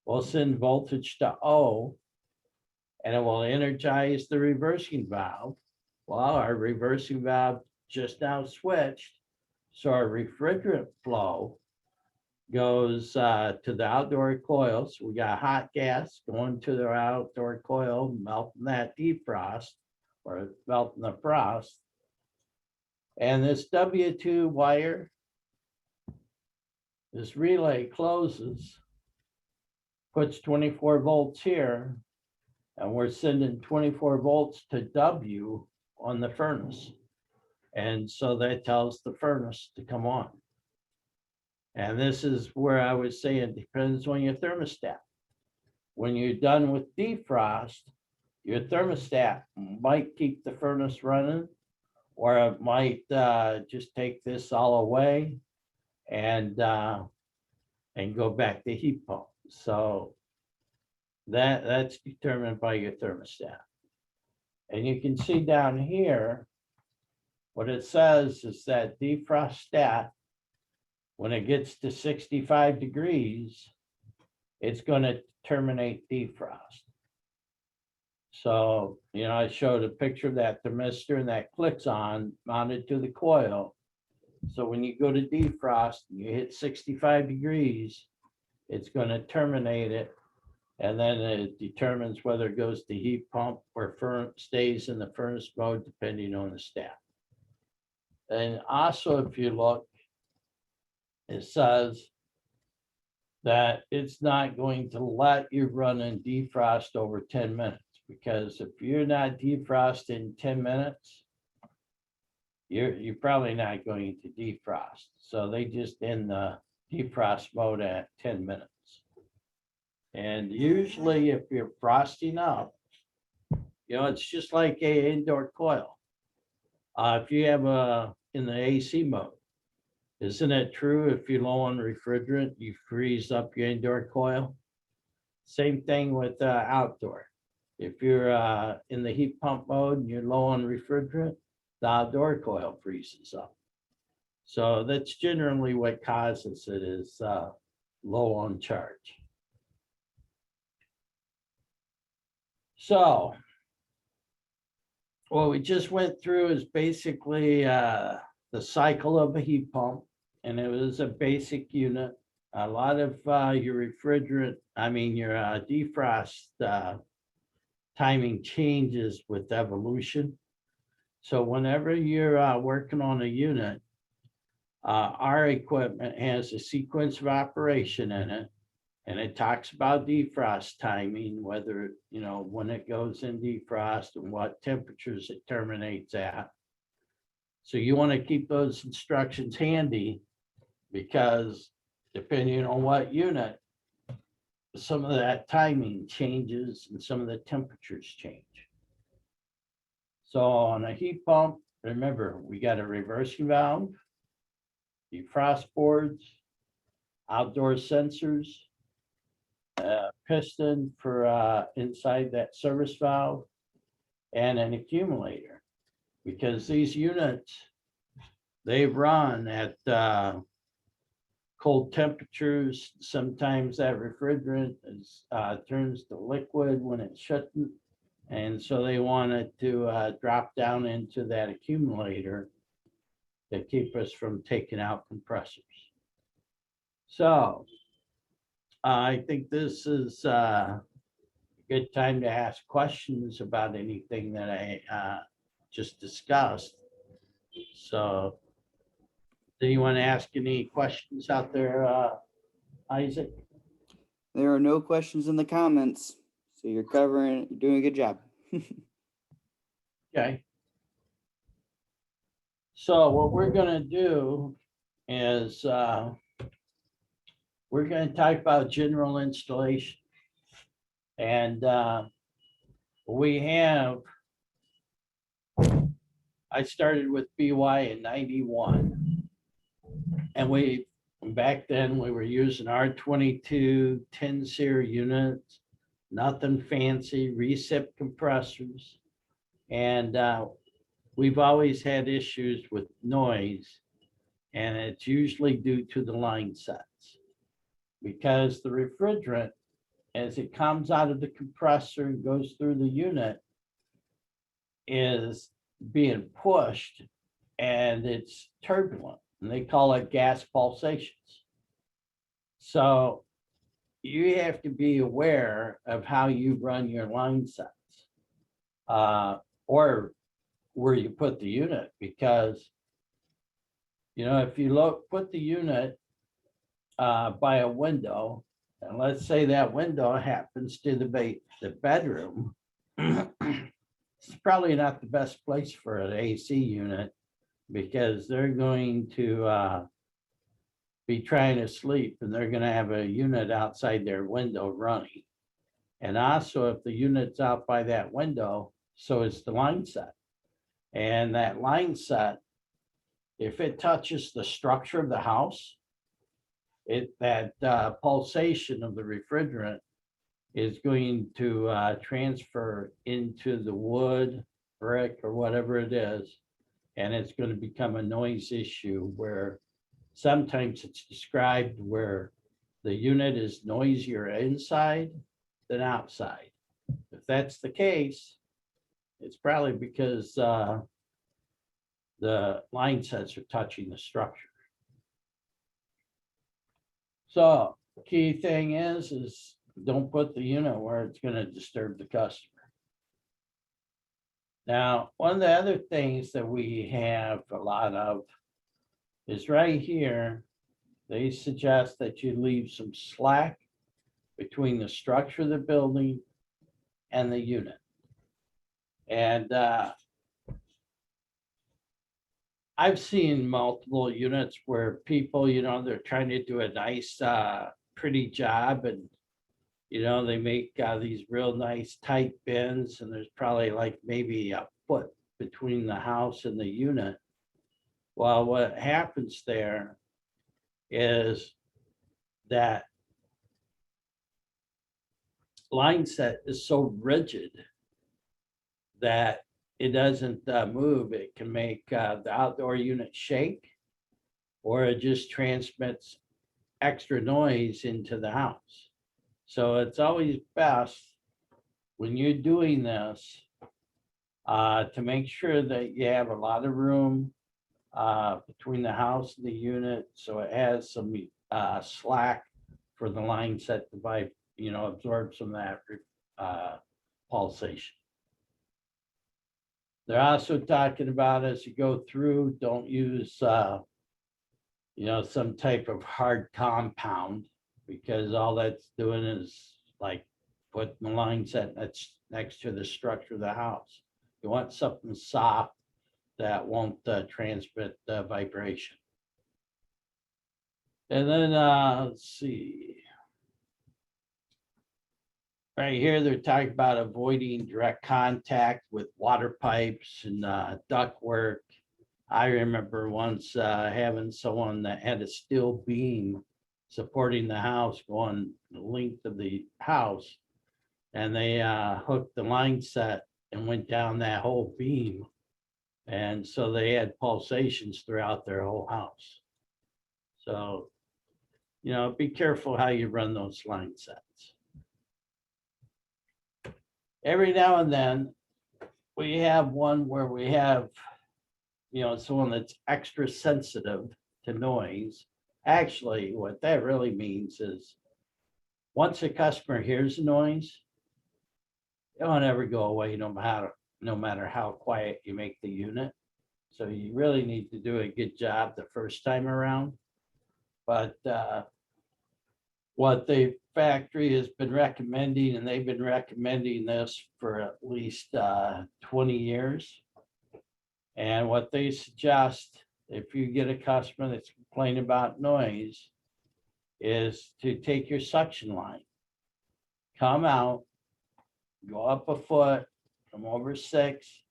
[SPEAKER 1] will send voltage to O, and it will energize the reversing valve. Well, our reversing valve just now switched, so our refrigerant flow goes to the outdoor coil. So we got hot gas going to the outdoor coil, melting that defrost or melting the frost. And this W2 wire, this relay closes, puts 24 volts here, and we're sending 24 volts to W on the furnace. And so that tells the furnace to come on. And this is where I was saying it depends on your thermostat. When you're done with defrost, your thermostat might keep the furnace running, or it might just take this all away and go back to heat pump. So that's determined by your thermostat. And you can see down here, what it says is that defrost stat, when it gets to 65 degrees, it's going to terminate defrost. So, I showed a picture of that thermistor, and that clicks on, mounted to the coil. So when you go to defrost and you hit 65 degrees, it's going to terminate it. And then it determines whether it goes to heat pump or stays in the furnace mode, depending on the stat. And also, if you look, it says that it's not going to let you run in defrost over 10 minutes, because if you're not defrost in 10 minutes, you're probably not going to defrost. So they just end the defrost mode at 10 minutes. And usually if you're frosting up, it's just like a indoor coil. If you have in the AC mode, isn't it true if you're low on refrigerant, you freeze up your indoor coil? Same thing with outdoor. If you're in the heat pump mode and you're low on refrigerant, the outdoor coil freezes up. So that's generally what causes it, is low on charge. So what we just went through is basically the cycle of a heat pump, and it was a basic unit. A lot of your refrigerant, your defrost timing changes with evolution. So whenever you're working on a unit, our equipment has a sequence of operation in it. And it talks about defrost timing, whether, when it goes in defrost and what temperatures it terminates at. So you want to keep those instructions handy because depending on what unit, some of that timing changes and some of the temperatures change. So on a heat pump, remember, we got a reversing valve, defrost boards, outdoor sensors, piston for inside that service valve, and an accumulator. Because these units, they run at cold temperatures. Sometimes that refrigerant turns to liquid when it shouldn't. And so they wanted to drop down into that accumulator to keep us from taking out compressors. So I think this is a good time to ask questions about anything that I just discussed. So do you want to ask any questions out there, Isaac?
[SPEAKER 2] There are no questions in the comments, so you're doing a good job.
[SPEAKER 1] Okay. So what we're gonna do is we're gonna talk about general installation. And I started with BY in 91. And back then we were using R22 10 SEER units, nothing fancy, recip compressors. And we've always had issues with noise, and it's usually due to the line sets. Because the refrigerant, as it comes out of the compressor and goes through the unit, is being pushed and it's turbulent, and they call it gas pulsations. So you have to be aware of how you run your line sets, or where you put the unit, because if you put the unit by a window, and let's say that window happens to the bedroom, it's probably not the best place for an AC unit, because they're going to be trying to sleep and they're going to have a unit outside their window running. And also, if the unit's out by that window, so is the line set. And that line set, if it touches the structure of the house, that pulsation of the refrigerant is going to transfer into the wood, brick, or whatever it is. And it's going to become a noise issue where sometimes it's described where the unit is noisier inside than outside. If that's the case, it's probably because the line sets are touching the structure. So the key thing is don't put the unit where it's going to disturb the customer. Now, one of the other things that we have a lot of is right here. They suggest that you leave some slack between the structure of the building and the unit. And I've seen multiple units where people, they're trying to do a nice, pretty job, and they make these real nice tight bins, and there's probably like maybe a foot between the house and the unit. Well, what happens there is that line set is so rigid that it doesn't move. It can make the outdoor unit shake, or it just transmits extra noise into the house. So it's always best when you're doing this to make sure that you have a lot of room between the house and the unit, so it has some slack for the line set to absorb some of that pulsation. They're also talking about as you go through, don't use, some type of hard compound, because all that's doing is like putting the line set that's next to the structure of the house. You want something soft that won't transmit vibration. And then, let's see. Right here, they're talking about avoiding direct contact with water pipes and ductwork. I remember once having someone that had a steel beam supporting the house going the length of the house. And they hooked the line set and went down that whole beam. And so they had pulsations throughout their whole house. So, be careful how you run those line sets. Every now and then, we have one where we have, someone that's extra sensitive to noise. Actually, what that really means is once a customer hears a noise, it won't ever go away no matter how quiet you make the unit. So you really need to do a good job the first time around. But what the factory has been recommending, and they've been recommending this for at least 20 years. And what they suggest, if you get a customer that's complaining about noise, is to take your suction line, come out, go up a foot, come over 6,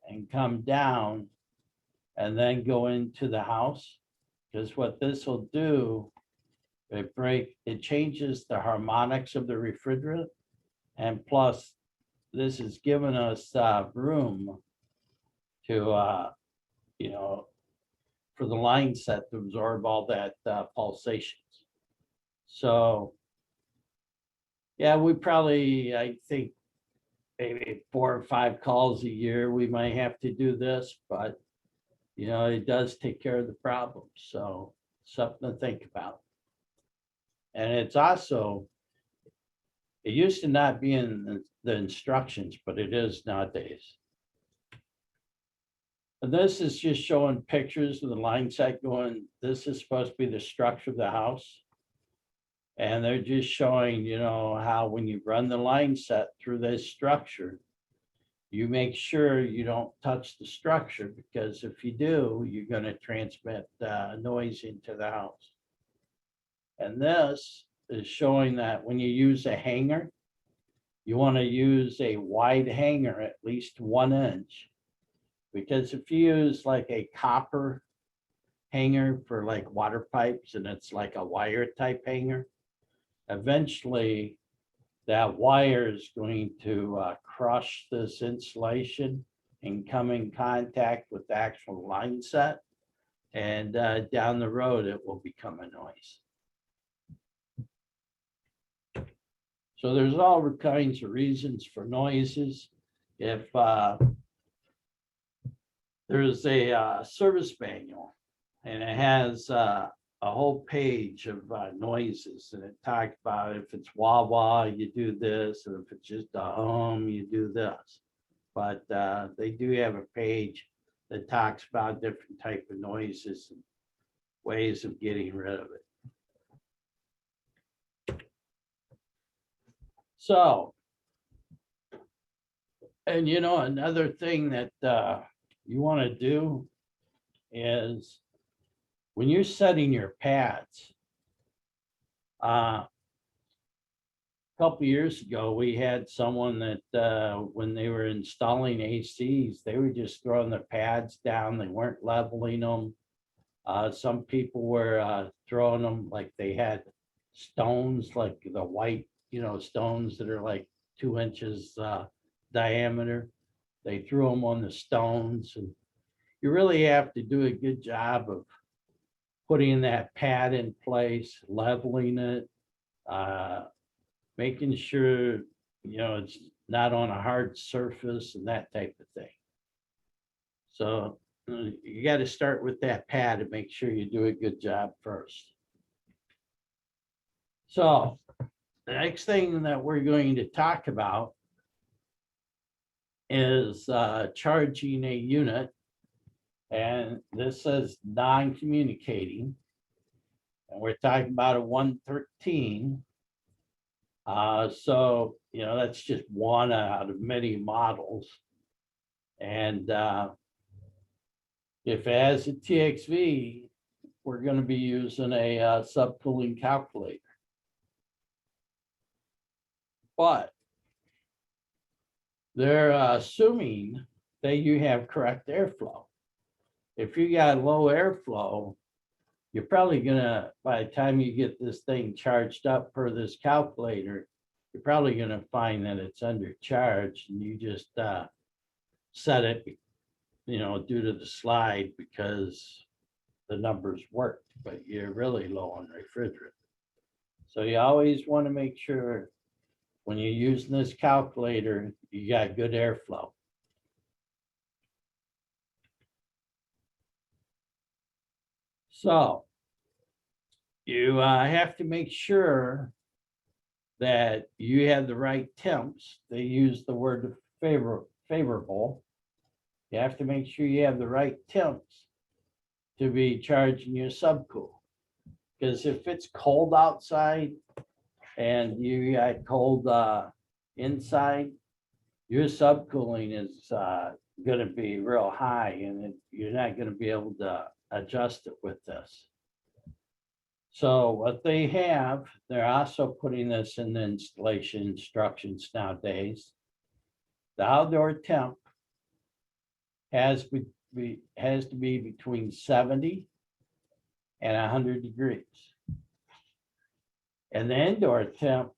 [SPEAKER 1] and come down, and then go into the house. Because what this will do, it changes the harmonics of the refrigerant. And plus, this has given us room to, for the line set to absorb all that pulsations. So, yeah, we probably, I think, maybe 4 or 5 calls a year, we might have to do this, but, it does take care of the problem. So something to think about. And it's also, it used to not be in the instructions, but it is nowadays. And this is just showing pictures of the line set going, this is supposed to be the structure of the house. And they're just showing, how when you run the line set through this structure, you make sure you don't touch the structure, because if you do, you're going to transmit noise into the house. And this is showing that when you use a hanger, you want to use a wide hanger, at least 1 inch. Because if you use like a copper hanger for like water pipes, and it's like a wire type hanger, eventually that wire is going to crush this insulation and come in contact with the actual line set. And down the road, it will become a noise. So there's all kinds of reasons for noises. If there's a service manual, and it has a whole page of noises, and it talks about if it's wah wah, you do this, and if it's just a hum, you do this. But they do have a page that talks about different type of noises and ways of getting rid of it. So, and another thing that you want to do is when you're setting your pads, a couple years ago, we had someone that when they were installing ACs, they were just throwing the pads down. They weren't leveling them. Some people were throwing them like they had stones, like the white, stones that are like 2 inches diameter. They threw them on the stones, and you really have to do a good job of putting that pad in place, leveling it, making sure, it's not on a hard surface and that type of thing. So you got to start with that pad and make sure you do a good job first. So the next thing that we're going to talk about is charging a unit, and this says non-communicating. And we're talking about a 113. So, that's just one out of many models. And if it has a TXV, we're going to be using a subcooling calculator. But they're assuming that you have correct airflow. If you got low airflow, you're probably gonna, by the time you get this thing charged up per this calculator, you're probably gonna find that it's undercharged, and you just set it, due to the slide because the numbers worked, but you're really low on refrigerant. So you always want to make sure when you're using this calculator, you got good airflow. So you have to make sure that you have the right temps. They use the word favorable. You have to make sure you have the right temps to be charging your subcool. Because if it's cold outside and you got cold inside, your subcooling is going to be real high, and you're not going to be able to adjust it with this. So what they have, they're also putting this in the installation instructions nowadays. The outdoor temp has to be between 70 and 100 degrees. And the indoor temp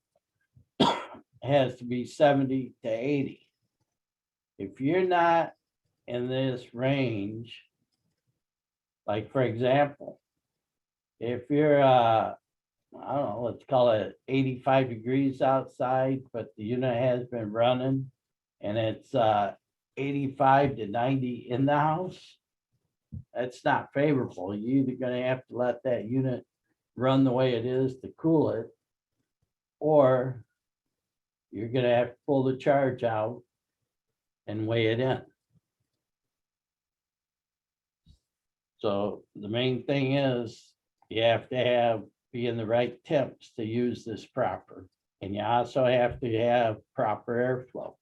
[SPEAKER 1] has to be 70 to 80. If you're not in this range, like for example, if you're, I don't know, let's call it 85 degrees outside, but the unit has been running and it's 85 to 90 in the house, that's not favorable. You're either going to have to let that unit run the way it is to cool it, or you're going to have to pull the charge out and weigh it in. So the main thing is you have to be in the right temps to use this proper. And you also have to have proper airflow.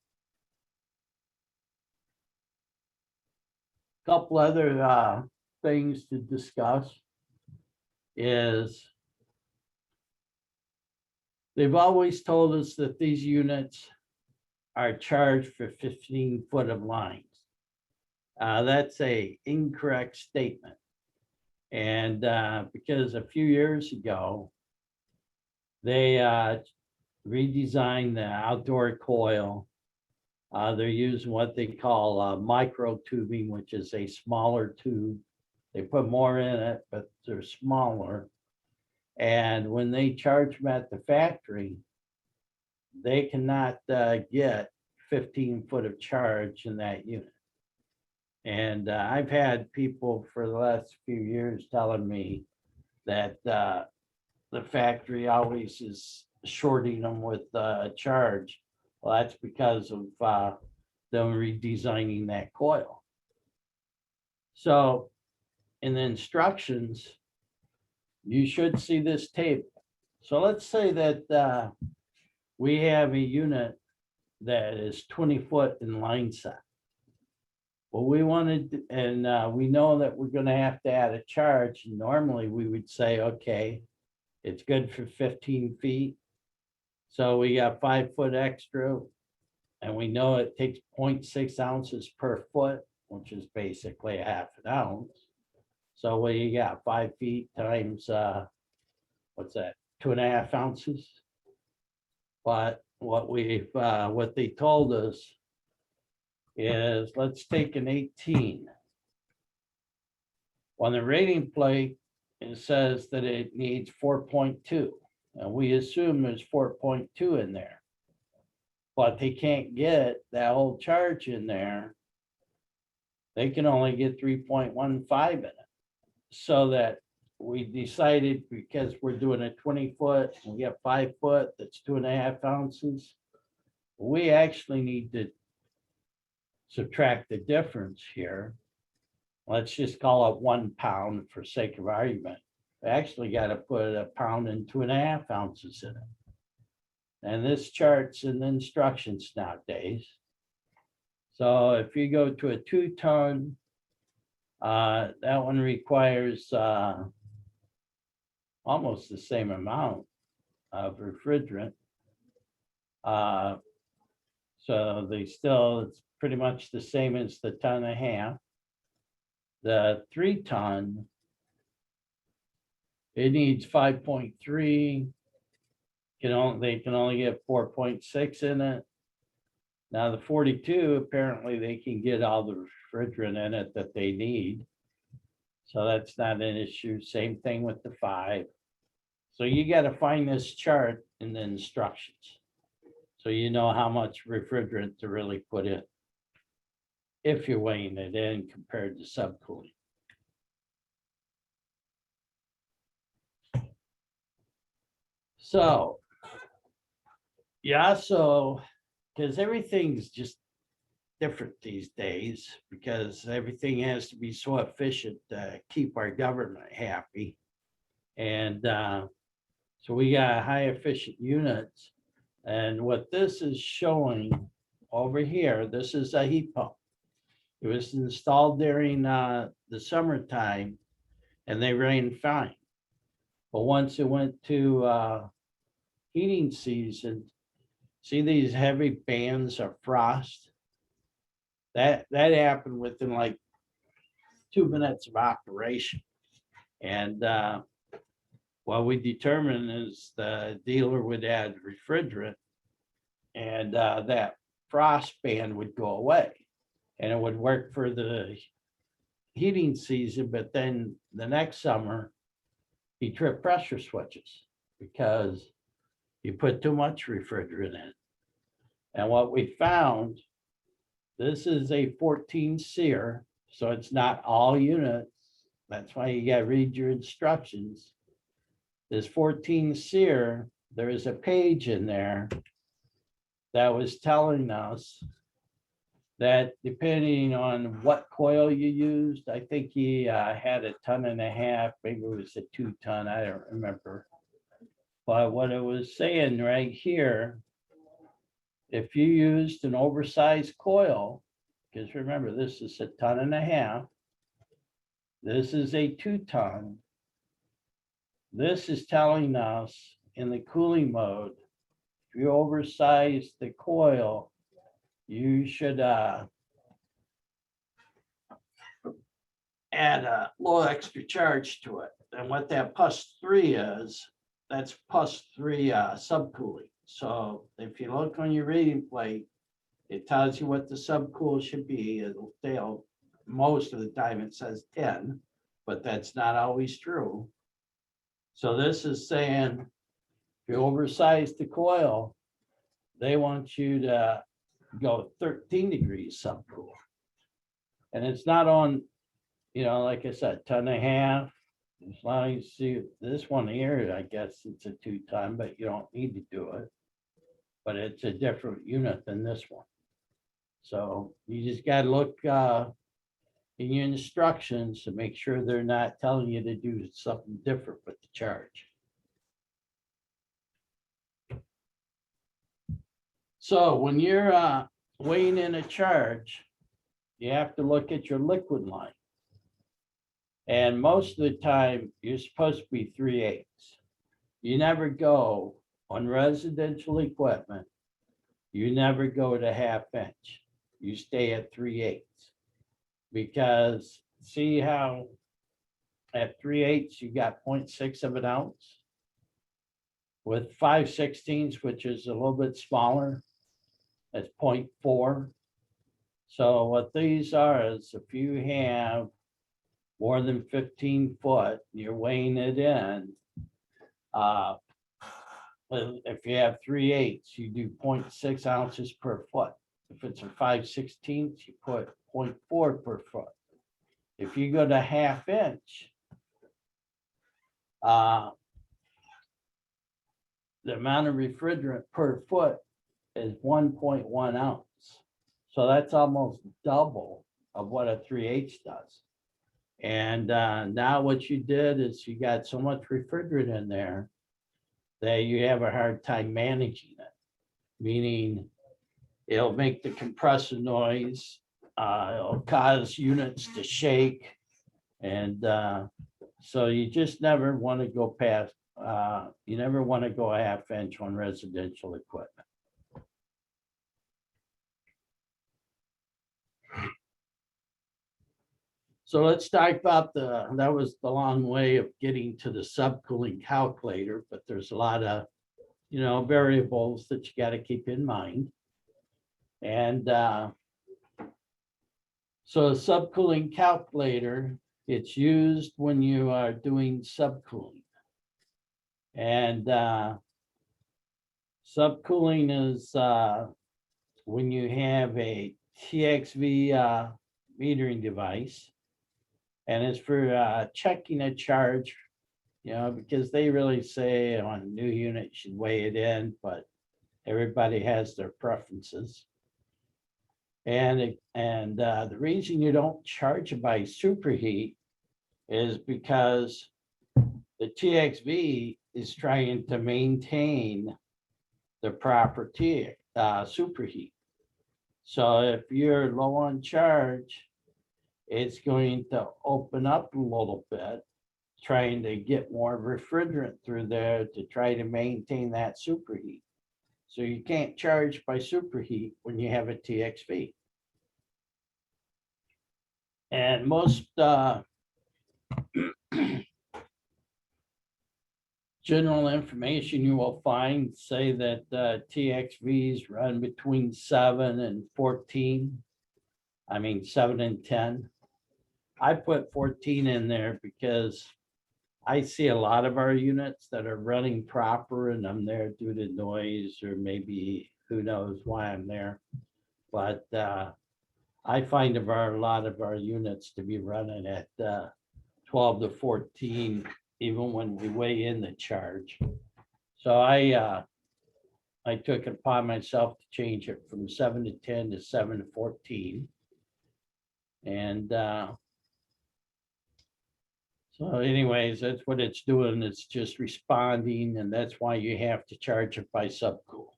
[SPEAKER 1] Couple other things to discuss is they've always told us that these units are charged for 15 foot of lines. That's an incorrect statement. And because a few years ago, they redesigned the outdoor coil. They're using what they call micro tubing, which is a smaller tube. They put more in it, but they're smaller. And when they charge them at the factory, they cannot get 15 foot of charge in that unit. And I've had people for the last few years telling me that the factory always is shorting them with charge. Well, that's because of them redesigning that coil. So in the instructions, you should see this table. So let's say that we have a unit that is 20 foot in line set. Well, we wanted, and we know that we're going to have to add a charge. Normally we would say, okay, it's good for 15 feet. So we got 5 foot extra, and we know it takes 0.6 ounces per foot, which is basically a half an ounce. So what you got, 5 feet times, what's that, 2.5 ounces? But what they told us is, let's take an 18. On the rating plate, it says that it needs 4.2. And we assume there's 4.2 in there. But they can't get that whole charge in there. They can only get 3.15 in it. So that we decided, because we're doing a 20 foot, and we got 5 foot, that's 2.5 ounces. We actually need to subtract the difference here. Let's just call it 1 pound for sake of argument. We actually got to put 1 pound and 2.5 ounces in it. And this chart's in the instructions nowadays. So if you go to a 2-ton, that one requires almost the same amount of refrigerant. So it's pretty much the same as the 1.5 tons. The 3-ton, it needs 5.3. They can only get 4.6 in it. Now the 42, apparently they can get all the refrigerant in it that they need. So that's not an issue. Same thing with the 5. So you got to find this chart in the instructions, so you know how much refrigerant to really put in if you're weighing it in compared to subcooling. So yeah, because everything's just different these days, because everything has to be so efficient to keep our government happy. And so we got high efficient units. And what this is showing over here, this is a heat pump. It was installed during the summertime and they ran fine. But once it went to heating season, see these heavy bands of frost? That happened within like 2 minutes of operation. And what we determined is the dealer would add refrigerant, and that frost band would go away. And it would work for the heating season, but then the next summer, he tripped pressure switches because you put too much refrigerant in. And what we found, this is a 14 SEER, so it's not all units. That's why you got to read your instructions. This 14 SEER, there is a page in there that was telling us that depending on what coil you used, I think he had 1.5 tons, maybe it was a 2-ton, I don't remember. But what it was saying right here, if you used an oversized coil, because remember, this is 1.5 tons, this is a 2-ton. This is telling us in the cooling mode, if you oversize the coil, you should add a little extra charge to it. And what that +3 is, that's +3 subcooling. So if you look on your reading plate, it tells you what the subcool should be. It'll tell, most of the time it says 10, but that's not always true. So this is saying, if you oversize the coil, they want you to go 13 degrees subcool. And it's not on, like I said, 1.5 tons. As long as you see this one here, I guess it's a 2-ton, but you don't need to do it. But it's a different unit than this one. So you just got to look in your instructions to make sure they're not telling you to do something different with the charge. So when you're weighing in a charge, you have to look at your liquid line. And most of the time, you're supposed to be 3/8. You never go on residential equipment. You never go to 1/2 inch. You stay at 3/8. Because see how at 3/8 you got 0.6 of an ounce? With 5/16, which is a little bit smaller, that's 0.4. So what these are is if you have more than 15 foot, you're weighing it in. If you have 3/8, you do 0.6 ounces per foot. If it's a 5/16, you put 0.4 per foot. If you go to 1/2 inch, the amount of refrigerant per foot is 1.1 ounce. So that's almost double of what a 3/8 does. And now what you did is you got so much refrigerant in there that you have a hard time managing it, meaning it'll make the compressor noise, it'll cause units to shake. And so you just never want to go past, you never want to go a half inch on residential equipment. So let's talk about that was the long way of getting to the subcooling calculator, but there's a lot of, variables that you got to keep in mind. And so a subcooling calculator, it's used when you are doing subcooling. And subcooling is when you have a TXV metering device. And it's for checking a charge, because they really say on a new unit, you should weigh it in, but everybody has their preferences. And the reason you don't charge it by superheat is because the TXV is trying to maintain the proper superheat. So if you're low on charge, it's going to open up a little bit, trying to get more refrigerant through there to try to maintain that superheat. So you can't charge by superheat when you have a TXV. And most general information you will find say that TXVs run between 7 and 14. 7 and 10. I put 14 in there because I see a lot of our units that are running proper and I'm there due to noise or maybe who knows why I'm there. But I find a lot of our units to be running at 12 to 14, even when we weigh in the charge. So I took it upon myself to change it from 7 to 10 to 7 to 14. And so anyways, that's what it's doing. It's just responding, and that's why you have to charge it by subcool.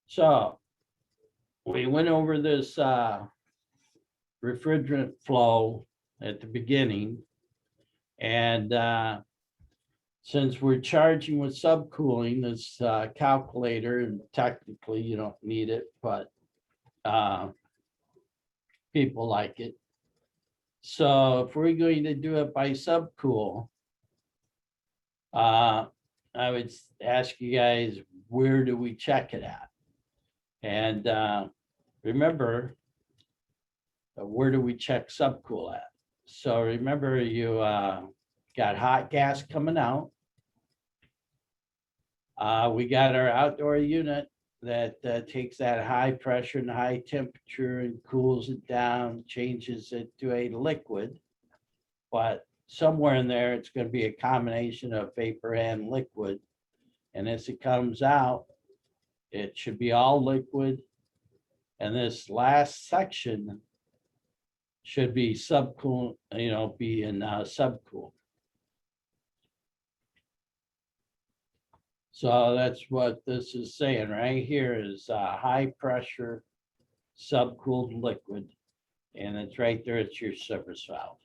[SPEAKER 1] So we went over this refrigerant flow at the beginning. And since we're charging with subcooling, this calculator, and technically you don't need it, but people like it. So if we're going to do it by subcool, I would ask you guys, where do we check it at? And remember, where do we check subcool at? So remember, you got hot gas coming out. We got our outdoor unit that takes that high pressure and high temperature and cools it down, changes it to a liquid. But somewhere in there, it's going to be a combination of vapor and liquid. And as it comes out, it should be all liquid. And this last section should be subcool, be in subcool. So that's what this is saying right here is high pressure subcooled liquid. And it's right there, it's your service valve.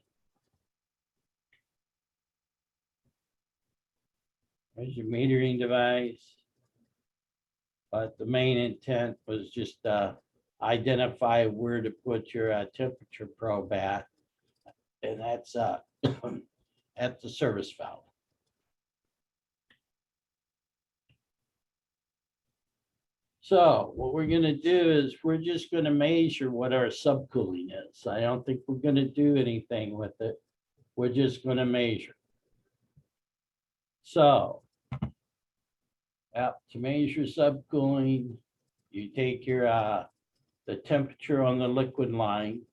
[SPEAKER 1] There's your metering device. But the main intent was just identify where to put your temperature probe at. And that's at the service valve. So what we're going to do is we're just going to measure what our subcooling is. I don't think we're going to do anything with it. We're just going to measure. So to measure subcooling, you take your the temperature on the liquid line.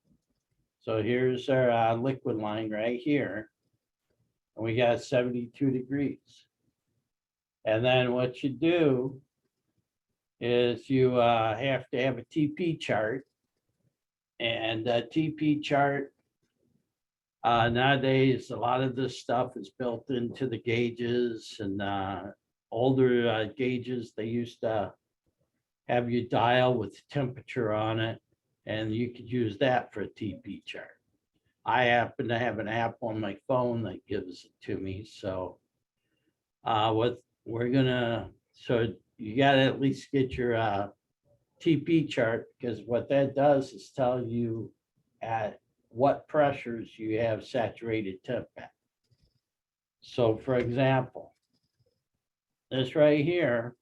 [SPEAKER 1] So here's our liquid line right here. And we got 72 degrees. And then what you do is you have to have a TP chart. And a TP chart, nowadays, a lot of this stuff is built into the gauges and older gauges, they used to have you dial with temperature on it, and you could use that for a TP chart. I happen to have an app on my phone that gives it to me, so what we're gonna, so you gotta at least get your TP chart, because what that does is tell you at what pressures you have saturated temp at. So for example, this right here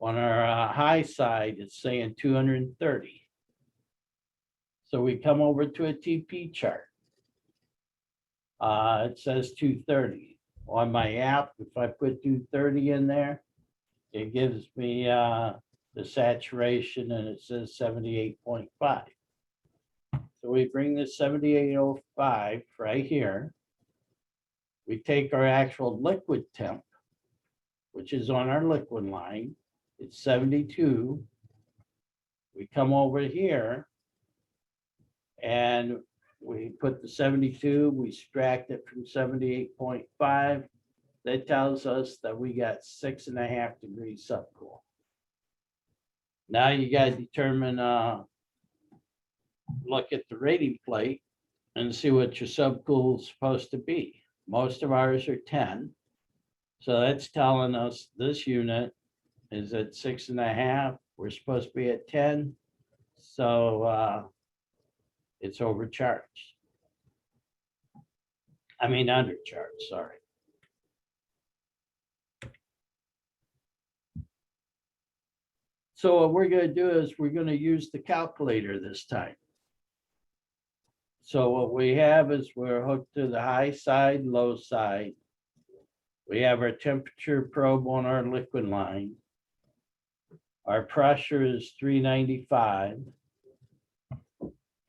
[SPEAKER 1] on our high side, it's saying 230. So we come over to a TP chart. It says 230. On my app, if I put 230 in there, it gives me the saturation, and it says 78.5. So we bring this 7805 right here. We take our actual liquid temp, which is on our liquid line. It's 72. We come over here and we put the 72, we subtract it from 78.5. That tells us that we got 6.5 degrees subcool. Now you got to determine, look at the rating plate and see what your subcool is supposed to be. Most of ours are 10. So that's telling us this unit is at 6.5. We're supposed to be at 10. So it's overcharged. I mean, undercharged, sorry. So what we're going to do is we're going to use the calculator this time. So what we have is we're hooked to the high side, low side. We have our temperature probe on our liquid line. Our pressure is 395.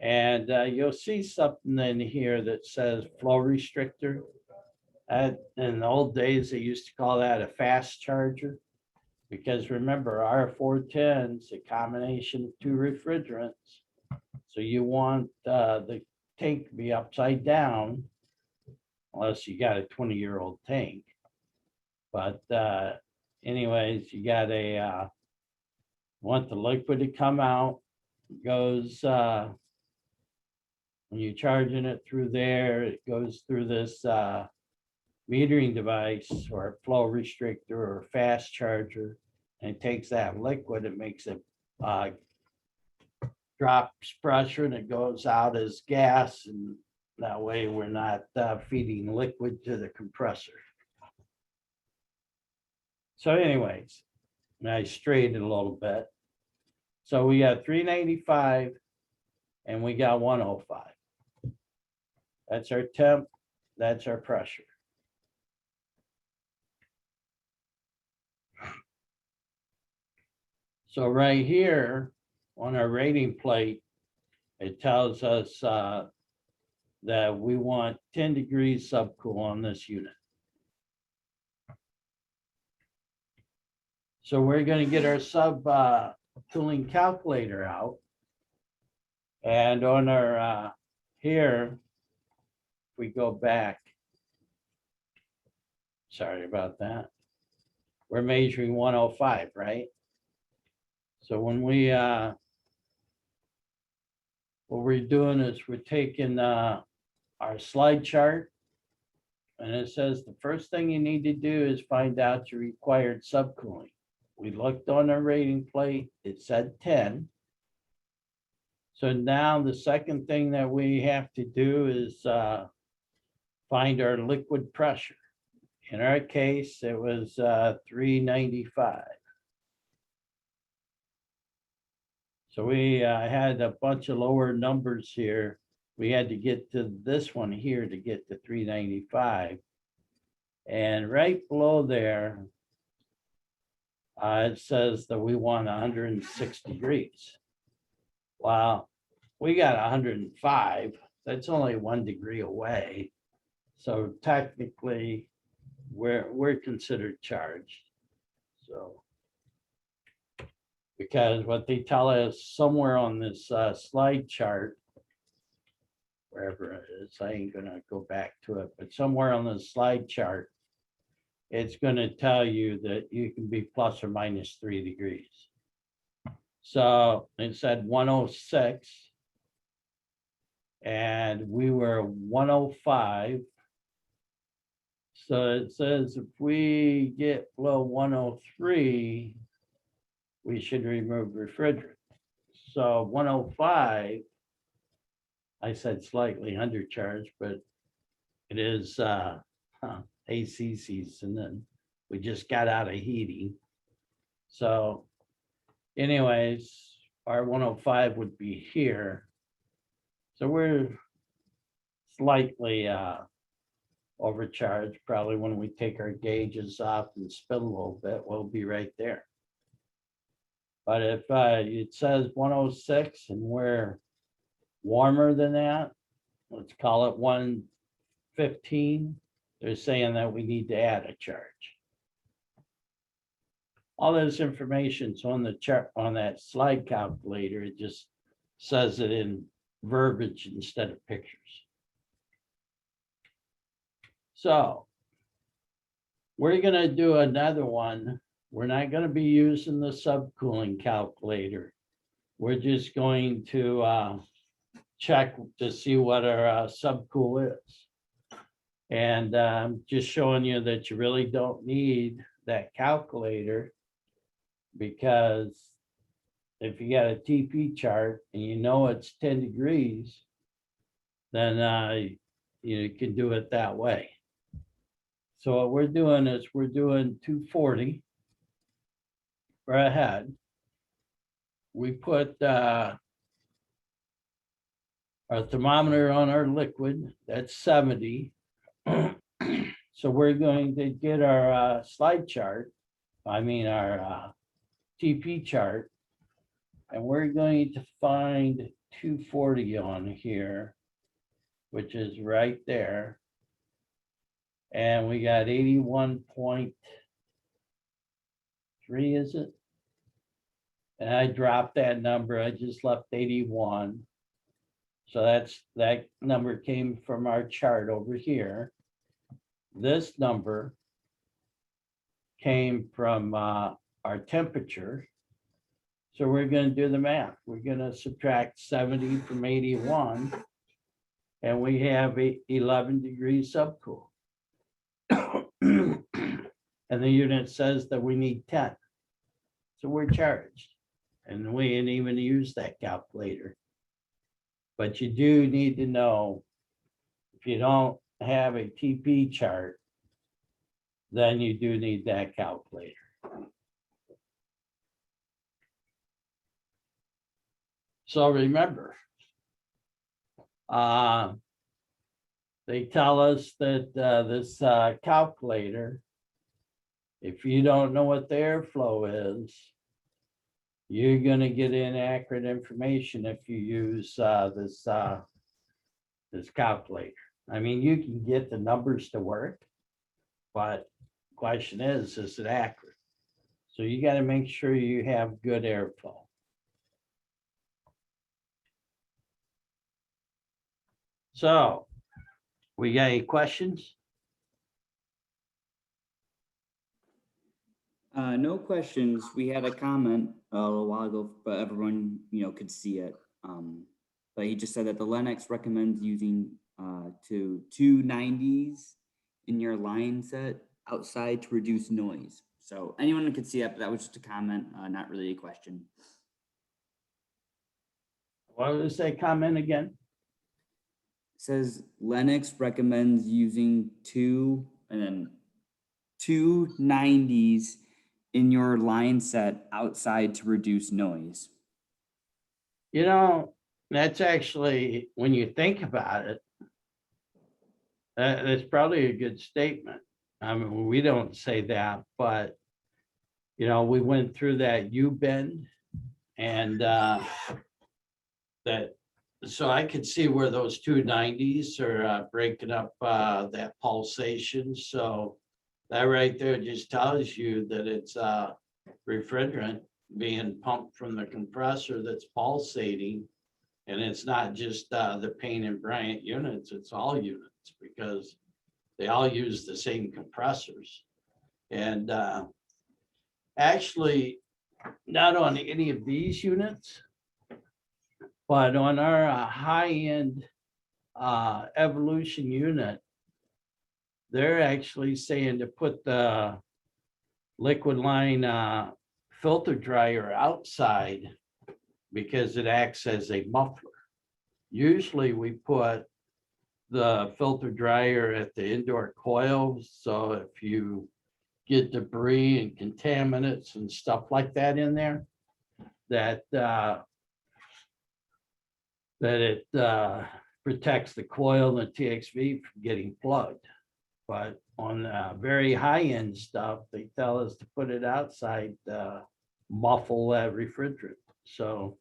[SPEAKER 1] And you'll see something in here that says flow restrictor. In the old days, they used to call that a fast charger. Because remember, our 410's a combination of two refrigerants. So you want the tank to be upside down, unless you got a 20-year-old tank. But anyways, you got want the liquid to come out. It goes, when you're charging it through there, it goes through this metering device or flow restrictor or fast charger, and it takes that liquid, it makes it drops pressure, and it goes out as gas, and that way we're not feeding liquid to the compressor. So anyways, I strayed it a little bit. So we got 395 and we got 105. That's our temp, that's our pressure. So right here on our rating plate, it tells us that we want 10 degrees subcool on this unit. So we're going to get our subcooling calculator out. And on our here, if we go back, sorry about that. We're measuring 105, right? So when we, what we're doing is we're taking our slide chart, and it says the first thing you need to do is find out your required subcooling. We looked on our rating plate, it said 10. So now the second thing that we have to do is find our liquid pressure. In our case, it was 395. So we had a bunch of lower numbers here. We had to get to this one here to get to 395. And right below there, it says that we want 106 degrees. Well, we got 105. That's only 1 degree away. So technically, we're considered charged. So Because what they tell us somewhere on this slide chart, wherever it is, I ain't gonna go back to it, but somewhere on the slide chart, it's gonna tell you that you can be plus or minus 3 degrees. So it said 106. And we were 105. So it says if we get below 103, we should remove refrigerant. So 105, I said slightly undercharged, but it is AC season and we just got out of heating. So anyways, our 105 would be here. So we're slightly overcharged. Probably when we take our gauges off and spin a little bit, we'll be right there. But if it says 106 and we're warmer than that, let's call it 115, they're saying that we need to add a charge. All this information's on the chart, on that slide calculator. It just says it in verbiage instead of pictures. So we're gonna do another one. We're not gonna be using the subcooling calculator. We're just going to check to see what our subcool is. And just showing you that you really don't need that calculator, because if you got a TP chart and you know it's 10 degrees, then you can do it that way. So what we're doing is we're doing 240 for a head. We put our thermometer on our liquid, that's 70. So we're going to get our slide chart, our TP chart, and we're going to find 240 on here, which is right there. And we got 81.3, is it? And I dropped that number. I just left 81. So that number came from our chart over here. This number came from our temperature. So we're going to do the math. We're going to subtract 70 from 81, and we have 11 degrees subcool. And the unit says that we need 10. So we're charged. And we didn't even use that calculator. But you do need to know, if you don't have a TP chart, then you do need that calculator. So remember, they tell us that this calculator, if you don't know what the airflow is, you're gonna get inaccurate information if you use this calculator. I mean, you can get the numbers to work, but the question is it accurate? So you got to make sure you have good airflow. So, we got any questions?
[SPEAKER 2] No questions. We had a comment a little while ago, but everyone, could see it. But he just said that the Lennox recommends using to 290s in your line set outside to reduce noise. So anyone could see it, but that was just a comment, not really a question.
[SPEAKER 1] What was that comment again?
[SPEAKER 2] It says Lennox recommends using 290s in your line set outside to reduce noise.
[SPEAKER 1] That's actually, when you think about it, that's probably a good statement. I mean, we don't say that, but we went through that U-bend, and so I could see where those 290s are breaking up that pulsation. So that right there just tells you that it's refrigerant being pumped from the compressor that's pulsating. And it's not just the Payne and Bryant units, it's all units because they all use the same compressors. And actually, not on any of these units, but on our high-end Evolution unit, they're actually saying to put the liquid line filter dryer outside because it acts as a muffler. Usually we put the filter dryer at the indoor coils, so if you get debris and contaminants and stuff like that in there, that it protects the coil and the TXV from getting plugged. But on very high-end stuff, they tell us to put it outside, muffle that refrigerant. So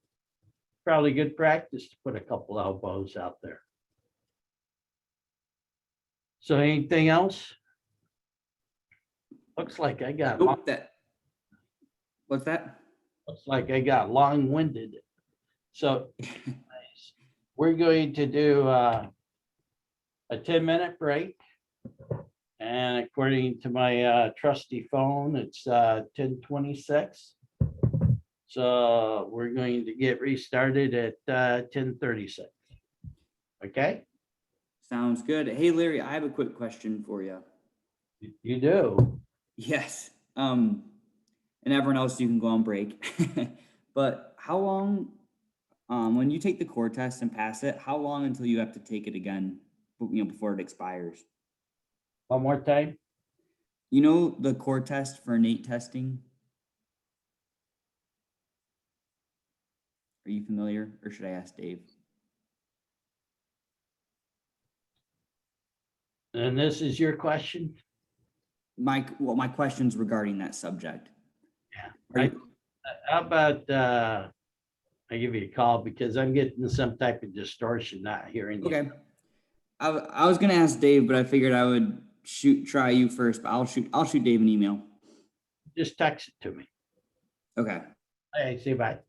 [SPEAKER 1] probably good practice to put a couple elbows out there. So anything else? Looks like I got,
[SPEAKER 2] Nope, what's that?
[SPEAKER 1] looks like I got long-winded. So we're going to do a 10-minute break. And according to my trusty phone, it's 10:26. So we're going to get restarted at 10:36. Okay,
[SPEAKER 2] Sounds good. Hey, Larry, I have a quick question for you.
[SPEAKER 1] you do.
[SPEAKER 2] Yes. And everyone else, you can go on break. But how long, when you take the core test and pass it, how long until you have to take it again, before it expires?
[SPEAKER 1] One more time.
[SPEAKER 2] You know, the core test for NATE testing? Are you familiar, or should I ask Dave?
[SPEAKER 1] And this is your question?
[SPEAKER 2] My question's regarding that subject.
[SPEAKER 1] Yeah.
[SPEAKER 2] Are you-
[SPEAKER 1] How about I give you a call because I'm getting some type of distortion, not hearing you.
[SPEAKER 2] Okay. I was gonna ask Dave, but I figured I would try you first, but I'll shoot Dave an email.
[SPEAKER 1] Just text it to me.
[SPEAKER 2] Okay.
[SPEAKER 1] Hey, see you, bye.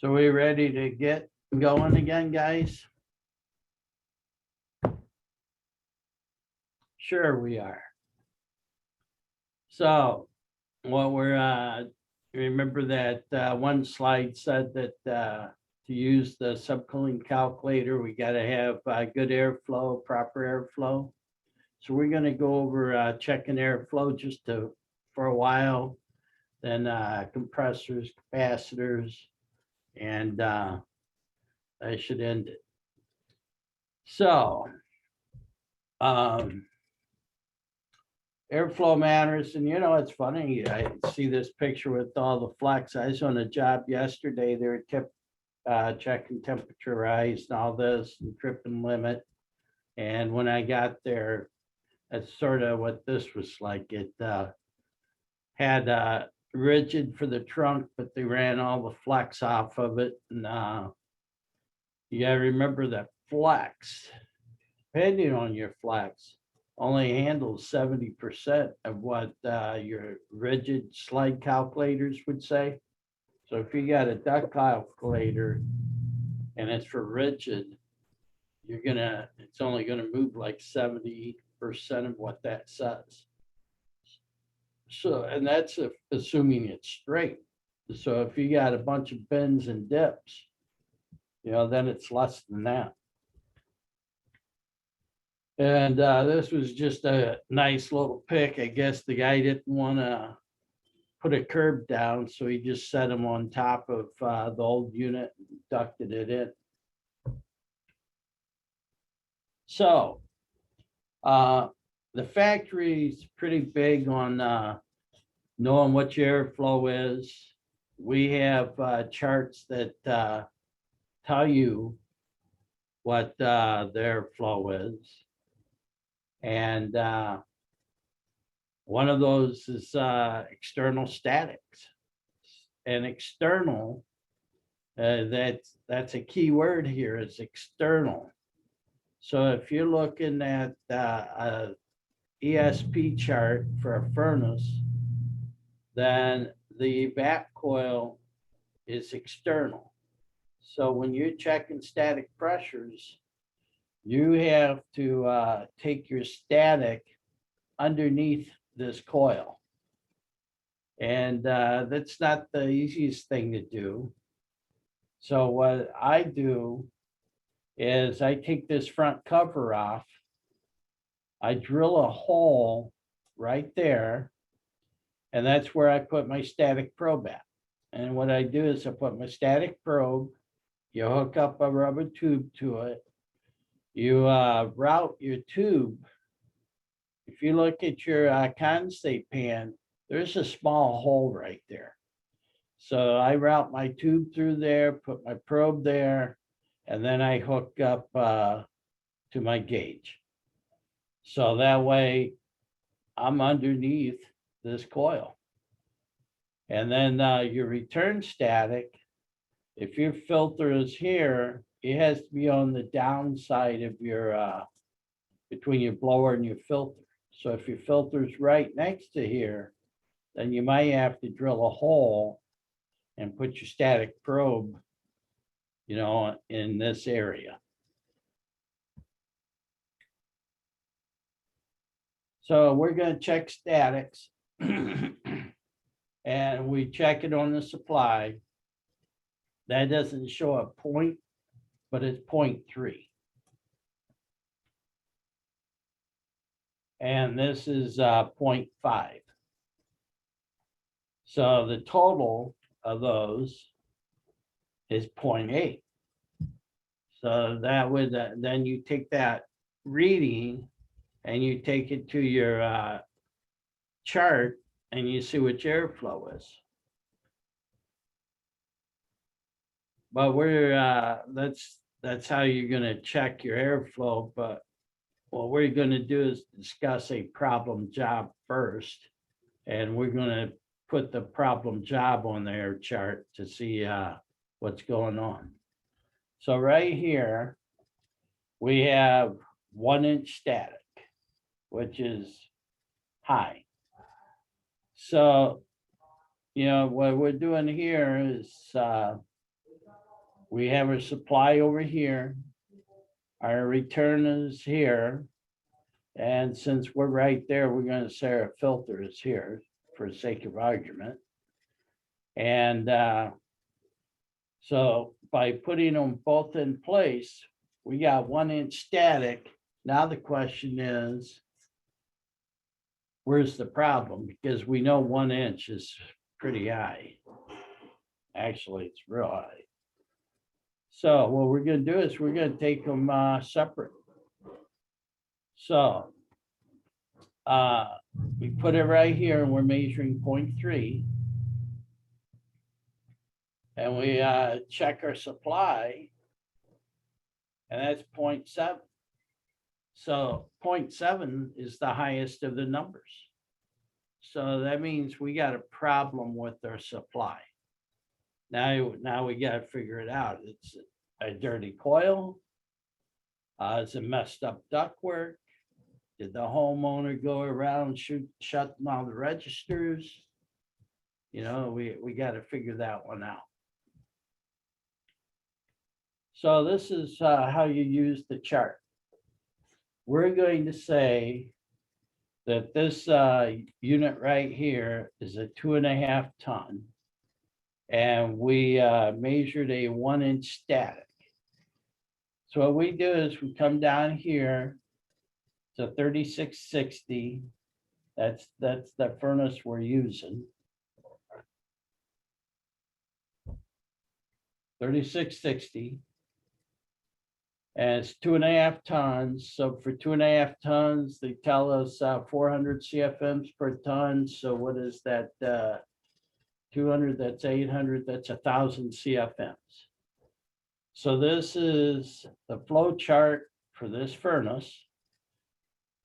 [SPEAKER 1] So we ready to get going again, guys? Sure we are. So what remember that one slide said that to use the subcooling calculator, we got to have good airflow, proper airflow. So we're going to go over checking airflow for a while, then compressors, capacitors, and I should end it. So airflow matters, and it's funny, I see this picture with all the flex. I was on a job yesterday, they were checking temperature rise and all this and trip and limit. And when I got there, that's sort of what this was like. It had rigid for the trunk, but they ran all the flex off of it. And you gotta remember that flex, depending on your flex, only handles 70% of what your rigid slide calculators would say. So if you got a duct calculator and it's for rigid, it's only gonna move like 70% of what that says. So, and that's assuming it's straight. So if you got a bunch of bends and dips, then it's less than that. And this was just a nice little pick. I guess the guy didn't want to put a curb down, so he just set them on top of the old unit and ducted it in. So the factory's pretty big on knowing what your airflow is. We have charts that tell you what their flow is. And one of those is external statics. And external, that's a key word here, is external. So if you're looking at a ESP chart for a furnace, then the back coil is external. So when you're checking static pressures, you have to take your static underneath this coil. And that's not the easiest thing to do. So what I do is I take this front cover off, I drill a hole right there, and that's where I put my static probe at. And what I do is I put my static probe, you hook up a rubber tube to it, you route your tube. If you look at your condensate pan, there's a small hole right there. So I route my tube through there, put my probe there, and then I hook up to my gauge. So that way I'm underneath this coil. And then your return static, if your filter is here, it has to be on the downside of your, between your blower and your filter. So if your filter is right next to here, then you might have to drill a hole and put your static probe, in this area. So we're going to check statics and we check it on the supply. That doesn't show a point, but it's 0.3. And this is 0.5. So the total of those is 0.8. So that would, then you take that reading and you take it to your chart and you see what your airflow is. But that's how you're going to check your airflow. But what we're going to do is discuss a problem job first. And we're going to put the problem job on the air chart to see what's going on. So right here, we have 1 inch static, which is high. So, what we're doing here is We have our supply over here. Our return is here. And since we're right there, we're gonna say our filter is here for the sake of argument. And so by putting them both in place, we got 1 inch static. Now the question is, where's the problem? Because we know 1 inch is pretty high. Actually, it's real high. So what we're gonna do is we're gonna take them separate. So we put it right here and we're measuring 0.3. And we check our supply. And that's 0.7. So 0.7 is the highest of the numbers. So that means we got a problem with our supply. Now we got to figure it out. It's a dirty coil. Is it messed up ductwork? Did the homeowner go around shutting all the registers? You know, we got to figure that one out. So this is how you use the chart. We're going to say that this unit right here is a 2.5 ton. And we measured a 1 inch static. So what we do is we come down here to 3660. That's the furnace we're using. 3660. And it's 2.5 tons. So for 2.5 tons, they tell us 400 CFMs per ton. So what is that? 200, that's 800, that's 1,000 CFMs. So this is the flow chart for this furnace.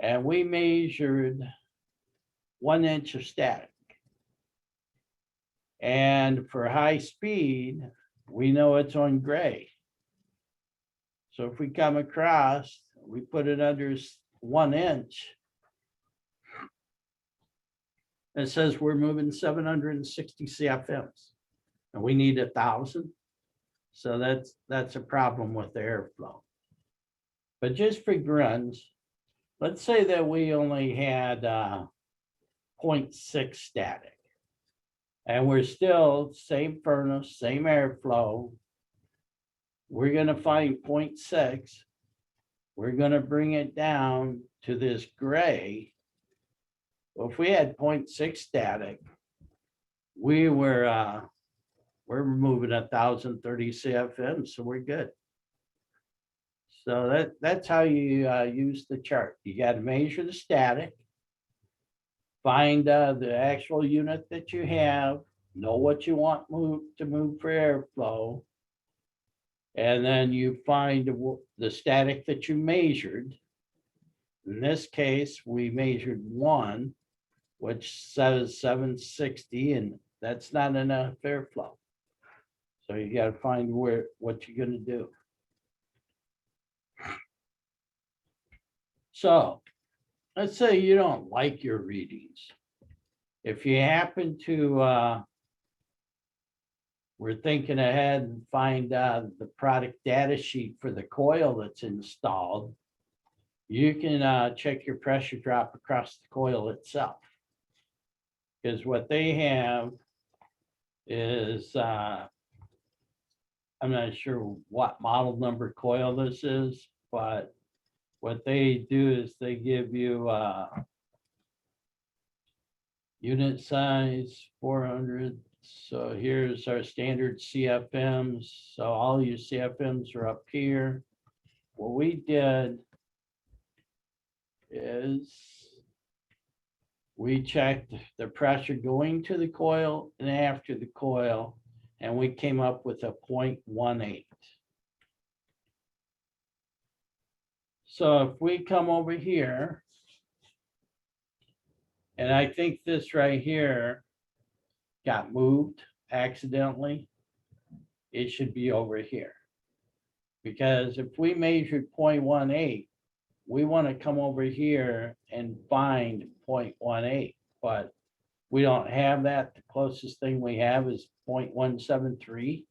[SPEAKER 1] And we measured 1 inch of static. And for high speed, we know it's on gray. So if we come across, we put it under 1 inch. It says we're moving 760 CFMs and we need 1,000. So that's a problem with the airflow. But just for grunts, let's say that we only had 0.6 static and we're still same furnace, same airflow. We're gonna find 0.6. We're gonna bring it down to this gray. Well, if we had 0.6 static, we're moving 1,030 CFM, so we're good. So that's how you use the chart. You got to measure the static, find the actual unit that you have, know what you want to move for airflow, and then you find the static that you measured. In this case, we measured 1, which says 760, and that's not enough airflow. So you got to find what you're going to do. So let's say you don't like your readings. If you happen to, we're thinking ahead and find the product data sheet for the coil that's installed, you can check your pressure drop across the coil itself. Because what they have is, I'm not sure what model number coil this is, but what they do is they give you unit size 400. So here's our standard CFMs. So all your CFMs are up here. What we did is we checked the pressure going to the coil and after the coil, and we came up with a 0.18. So if we come over here, and I think this right here got moved accidentally, it should be over here. Because if we measured 0.18, we want to come over here and find 0.18, but we don't have that. The closest thing we have is 0.173.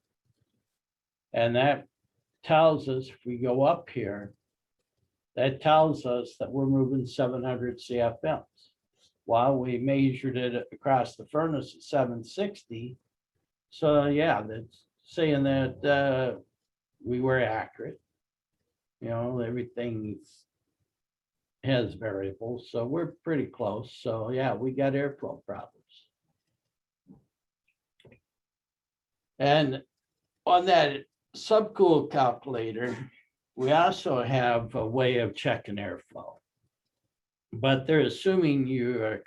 [SPEAKER 1] And that tells us, if we go up here, that tells us that we're moving 700 CFMs. While we measured it across the furnace at 760. So yeah, that's saying that we were accurate. You know, everything's has variables, so we're pretty close. So yeah, we got airflow problems. And on that subcool calculator, we also have a way of checking airflow. But they're assuming you are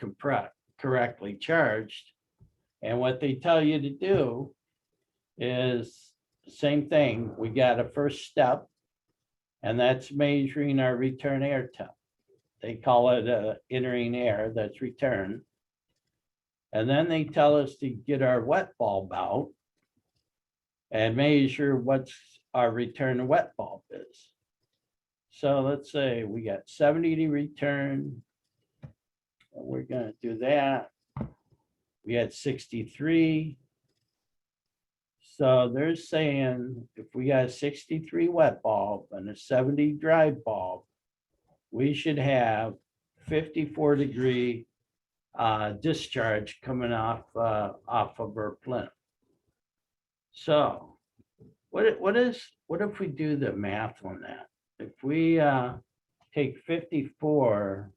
[SPEAKER 1] correctly charged. And what they tell you to do is the same thing. We got a first step, and that's measuring our return air temp. They call it entering air that's returned. And then they tell us to get our wet bulb out and measure what's our return wet bulb is. So let's say we got 70 to return. We're gonna do that. We had 63. So they're saying if we got a 63 wet bulb and a 70 dry bulb, we should have 54-degree discharge coming off of our plinth. So what if we do the math on that? If we take 54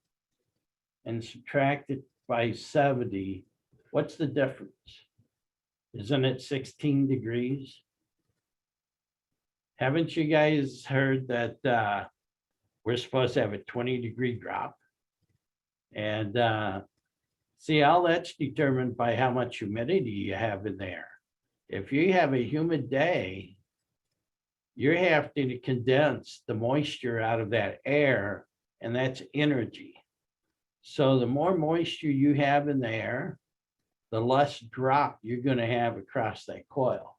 [SPEAKER 1] and subtract it by 70, what's the difference? Isn't it 16 degrees? Haven't you guys heard that we're supposed to have a 20-degree drop? And see, all that's determined by how much humidity you have in there. If you have a humid day, you're having to condense the moisture out of that air, and that's energy. So the more moisture you have in the air, the less drop you're going to have across that coil.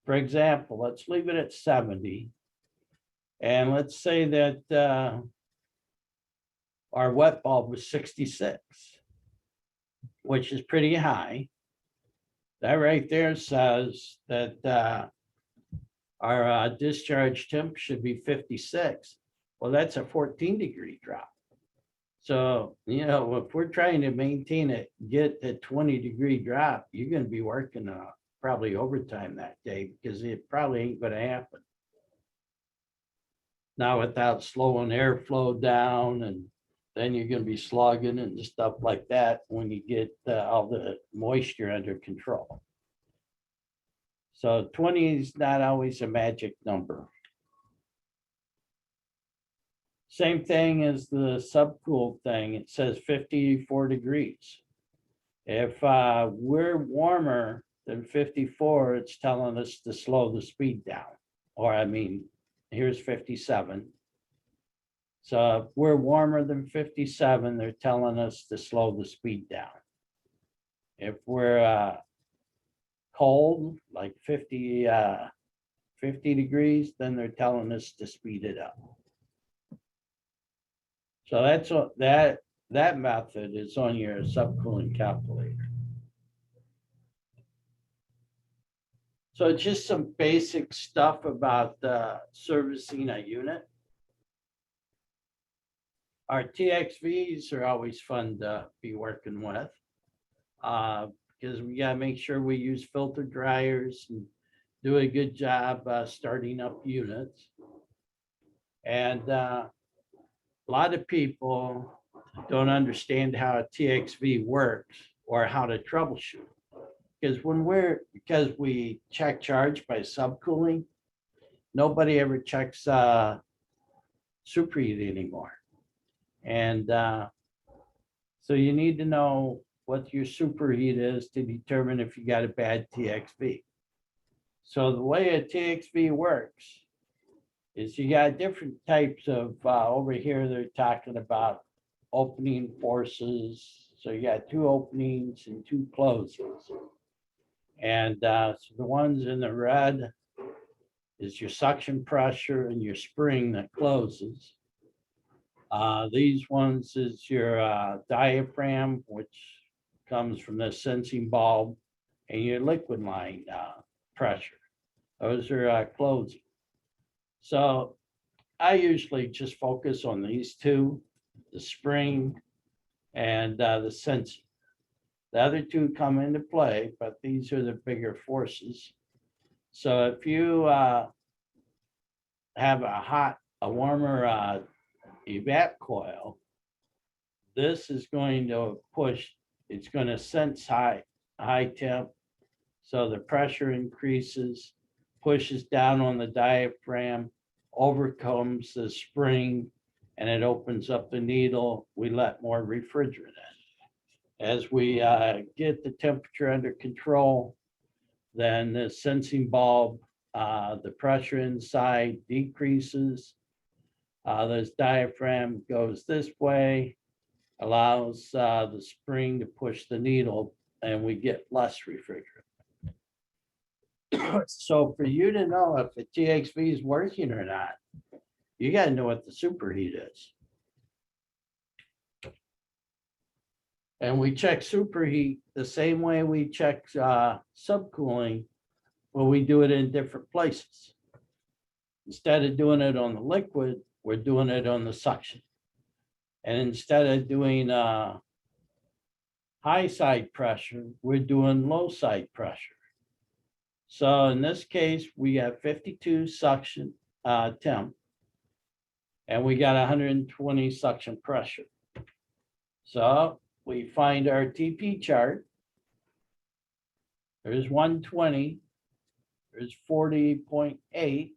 [SPEAKER 1] For example, let's leave it at 70. And let's say that our wet bulb was 66, which is pretty high. That right there says that our discharge temp should be 56. Well, that's a 14-degree drop. So, you know, if we're trying to maintain it, get a 20-degree drop, you're going to be working probably overtime that day because it probably ain't going to happen. Now, without slowing airflow down, and then you're going to be slogging and stuff like that when you get all the moisture under control. So 20 is not always a magic number. Same thing as the subcooled thing. It says 54 degrees. If we're warmer than 54, it's telling us to slow the speed down. Or I mean, here's 57. So if we're warmer than 57, they're telling us to slow the speed down. If we're cold, like 50 degrees, then they're telling us to speed it up. So that's what that method is on your subcooling calculator. So it's just some basic stuff about servicing a unit. Our TXVs are always fun to be working with because we got to make sure we use filter dryers and do a good job starting up units. And a lot of people don't understand how a TXV works or how to troubleshoot. Because we check charge by subcooling, nobody ever checks superheat anymore. And so you need to know what your superheat is to determine if you got a bad TXV. So the way a TXV works is you got different types of, over here they're talking about opening forces. So you got 2 openings and 2 closes. And so the ones in the red is your suction pressure and your spring that closes. These ones is your diaphragm, which comes from the sensing bulb, and your liquid line pressure. Those are closing. So I usually just focus on these two, the spring and the sensing. The other two come into play, but these are the bigger forces. So if you have a warmer evap coil, this is going to push, it's going to sense high temp. So the pressure increases, pushes down on the diaphragm, overcomes the spring, and it opens up the needle. We let more refrigerant in. As we get the temperature under control, then the sensing bulb, the pressure inside decreases. This diaphragm goes this way, allows the spring to push the needle, and we get less refrigerant. So for you to know if the TXV is working or not, you got to know what the superheat is. And we check superheat the same way we check subcooling, but we do it in different places. Instead of doing it on the liquid, we're doing it on the suction. And instead of doing high side pressure, we're doing low side pressure. So in this case, we got 52 suction temp, and we got 120 suction pressure. So we find our TP chart. There's 120, there's 40.8.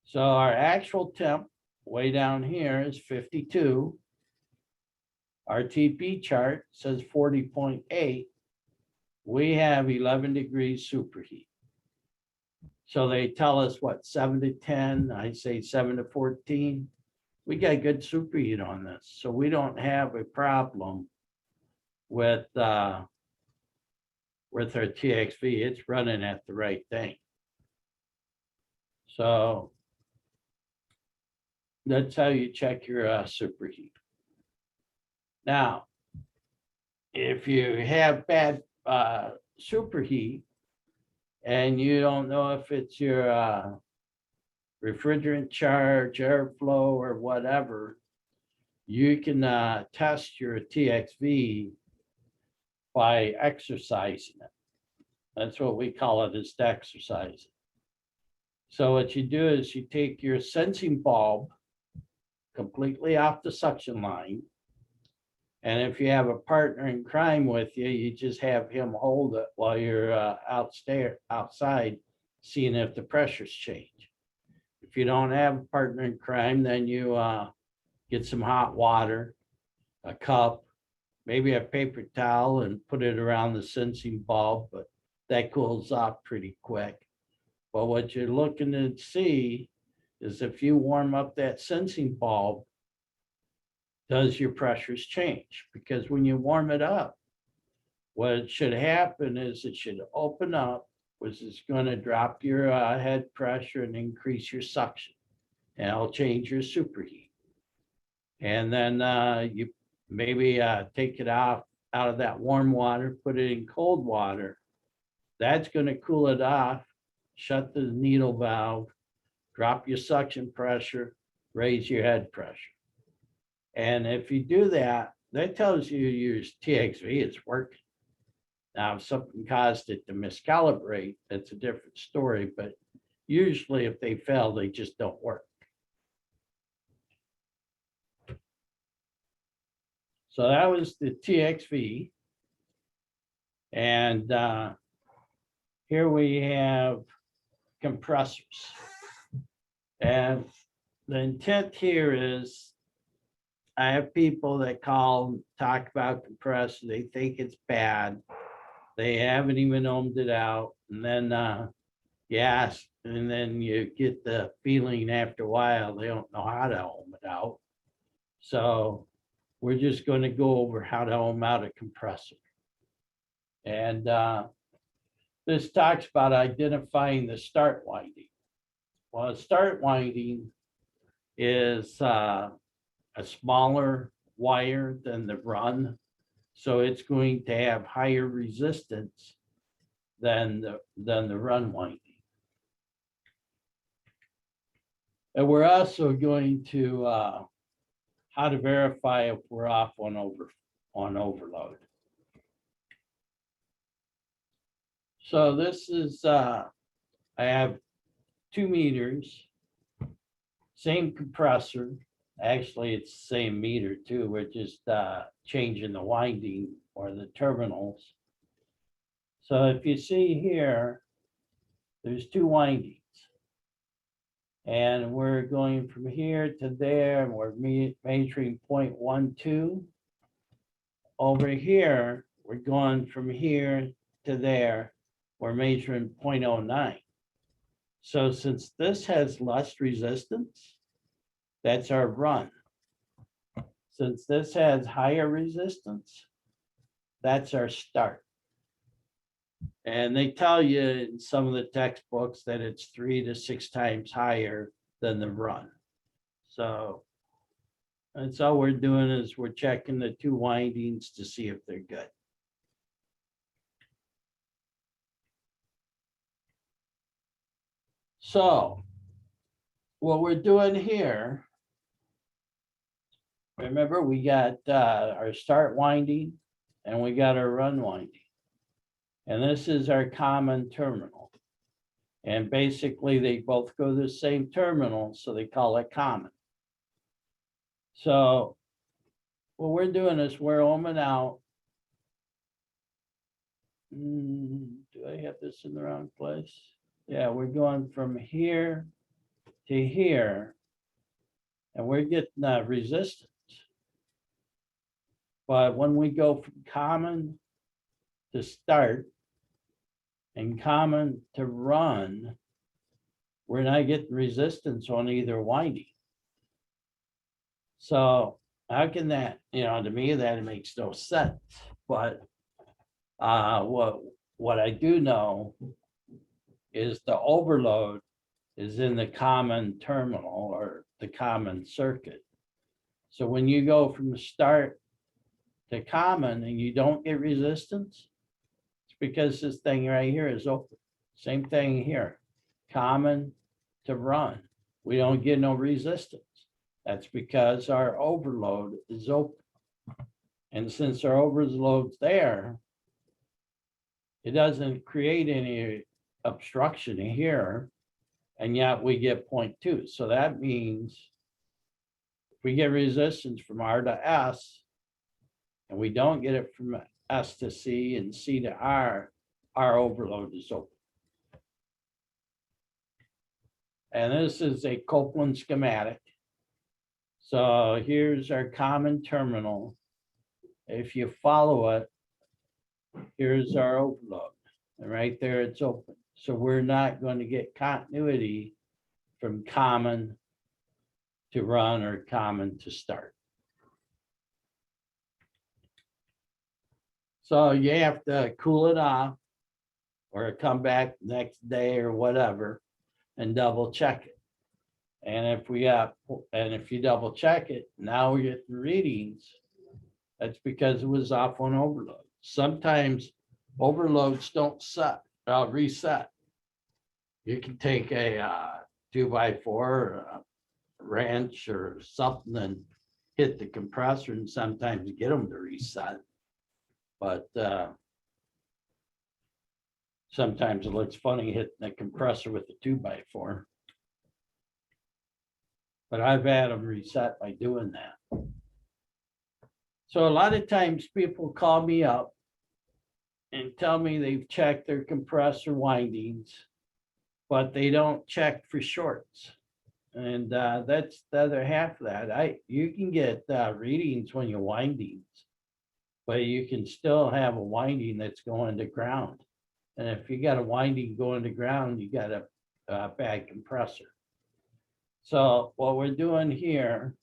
[SPEAKER 1] So our actual temp way down here is 52. Our TP chart says 40.8. We have 11 degrees superheat. So they tell us what, 7 to 10, I say 7 to 14. We got good superheat on this. So we don't have a problem with our TXV. It's running at the right thing. So that's how you check your superheat. Now, if you have bad superheat and you don't know if it's your refrigerant charge, airflow, or whatever, you can test your TXV by exercising it. That's what we call it, is to exercise it. So what you do is you take your sensing bulb completely off the suction line. And if you have a partner in crime with you, you just have him hold it while you're outside, seeing if the pressures change. If you don't have a partner in crime, then you get some hot water, a cup, maybe a paper towel, and put it around the sensing bulb, but that cools off pretty quick. But what you're looking to see is if you warm up that sensing bulb, does your pressures change? Because when you warm it up, what should happen is it should open up, which is going to drop your head pressure and increase your suction, and it'll change your superheat. And then you maybe take it out of that warm water, put it in cold water. That's going to cool it off, shut the needle valve, drop your suction pressure, raise your head pressure. And if you do that, that tells you your TXV is working. Now, if something caused it to miscalibrate, that's a different story, but usually if they fail, they just don't work. So that was the TXV. And here we have compressors. And the intent here is, I have people that call, talk about compressor, they think it's bad. They haven't even ohmed it out. And then you ask, and then you get the feeling after a while, they don't know how to ohm it out. So we're just going to go over how to ohm out a compressor. And this talks about identifying the start winding. Well, a start winding is a smaller wire than the run. So it's going to have higher resistance than the run winding. And we're also going to how to verify if we're off on overload. So this is I have 2 meters, same compressor. Actually, it's the same meter too. We're just changing the winding or the terminals. So if you see here, there's 2 windings. And we're going from here to there, and we're measuring 0.12. Over here, we're going from here to there, we're measuring 0.09. So since this has less resistance, that's our run. Since this has higher resistance, that's our start. And they tell you in some of the textbooks that it's 3 to 6 times higher than the run. So that's all we're doing is we're checking the 2 windings to see if they're good. So what we're doing here, remember we got our start winding and we got our run winding. And this is our common terminal. And basically they both go to the same terminal, so they call it common. So what we're doing is we're ohming out. Do I have this in the wrong place? Yeah, we're going from here to here, and we're getting resistance. But when we go from common to start and common to run, we're not getting resistance on either winding. So how can that, to me, that makes no sense. But what I do know is the overload is in the common terminal or the common circuit. So when you go from the start to common and you don't get resistance, it's because this thing right here is open. Same thing here, common to run. We don't get no resistance. That's because our overload is open. And since our overload's there, it doesn't create any obstruction here, and yet we get 0.2. So that means if we get resistance from R to S, and we don't get it from S to C and C to R, our overload is open. And this is a Copeland schematic. So here's our common terminal. If you follow it, here's our overload. And right there, it's open. So we're not going to get continuity from common to run or common to start. So you have to cool it off or come back next day or whatever and double check it. And if you double check it, now we get the readings. That's because it was off on overload. Sometimes overloads don't reset. You can take a 2x4 or a wrench or something and hit the compressor and sometimes get them to reset. But sometimes it looks funny hitting the compressor with a 2x4. But I've had them reset by doing that. So a lot of times people call me up and tell me they've checked their compressor windings, but they don't check for shorts. And that's the other half of that. You can get readings when you're windings, but you can still have a winding that's going to ground. And if you got a winding going to ground, you got a bad compressor. So what we're doing here,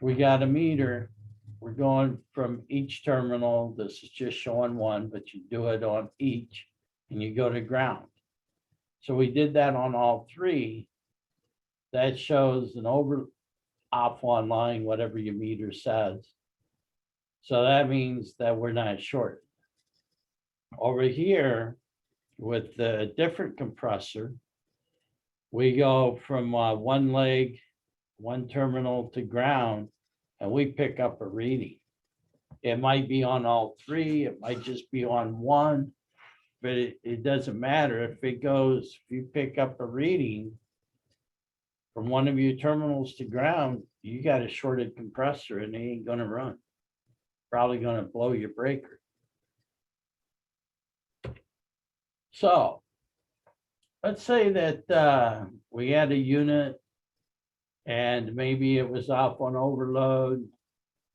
[SPEAKER 1] we got a meter. We're going from each terminal. This is just showing one, but you do it on each and you go to ground. So we did that on all 3. That shows an off on line, whatever your meter says. So that means that we're not short. Over here, with the different compressor, we go from one leg, one terminal to ground, and we pick up a reading. It might be on all three, it might just be on one, but it doesn't matter. If it goes, if you pick up a reading from one of your terminals to ground, you got a shorted compressor and it ain't gonna run. Probably gonna blow your breaker. So let's say that we had a unit and maybe it was off on overload.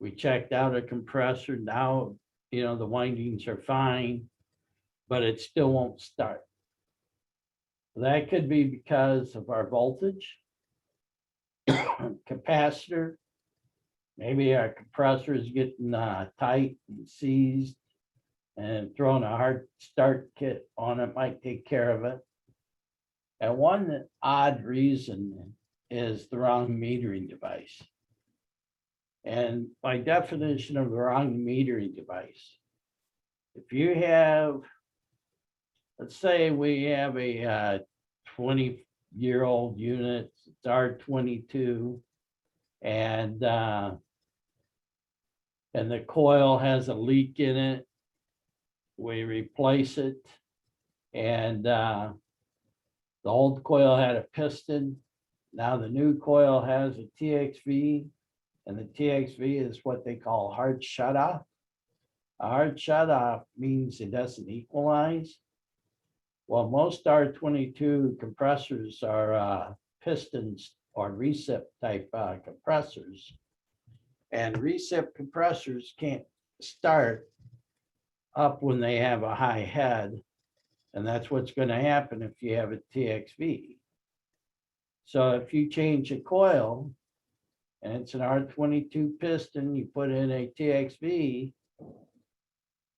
[SPEAKER 1] We checked out a compressor. Now, the windings are fine, but it still won't start. That could be because of our voltage, capacitor. Maybe our compressor is getting tight and seized, and throwing a hard start kit on it might take care of it. And one odd reason is the wrong metering device. And by definition of the wrong metering device, if you have, let's say we have a 20-year-old unit, it's R22, and the coil has a leak in it, we replace it, and the old coil had a piston. Now the new coil has a TXV, and the TXV is what they call hard shutoff. A hard shutoff means it doesn't equalize. Well, most R22 compressors are pistons or recip type compressors. And recip compressors can't start up when they have a high head. And that's what's going to happen if you have a TXV. So if you change a coil and it's an R22 piston, you put in a TXV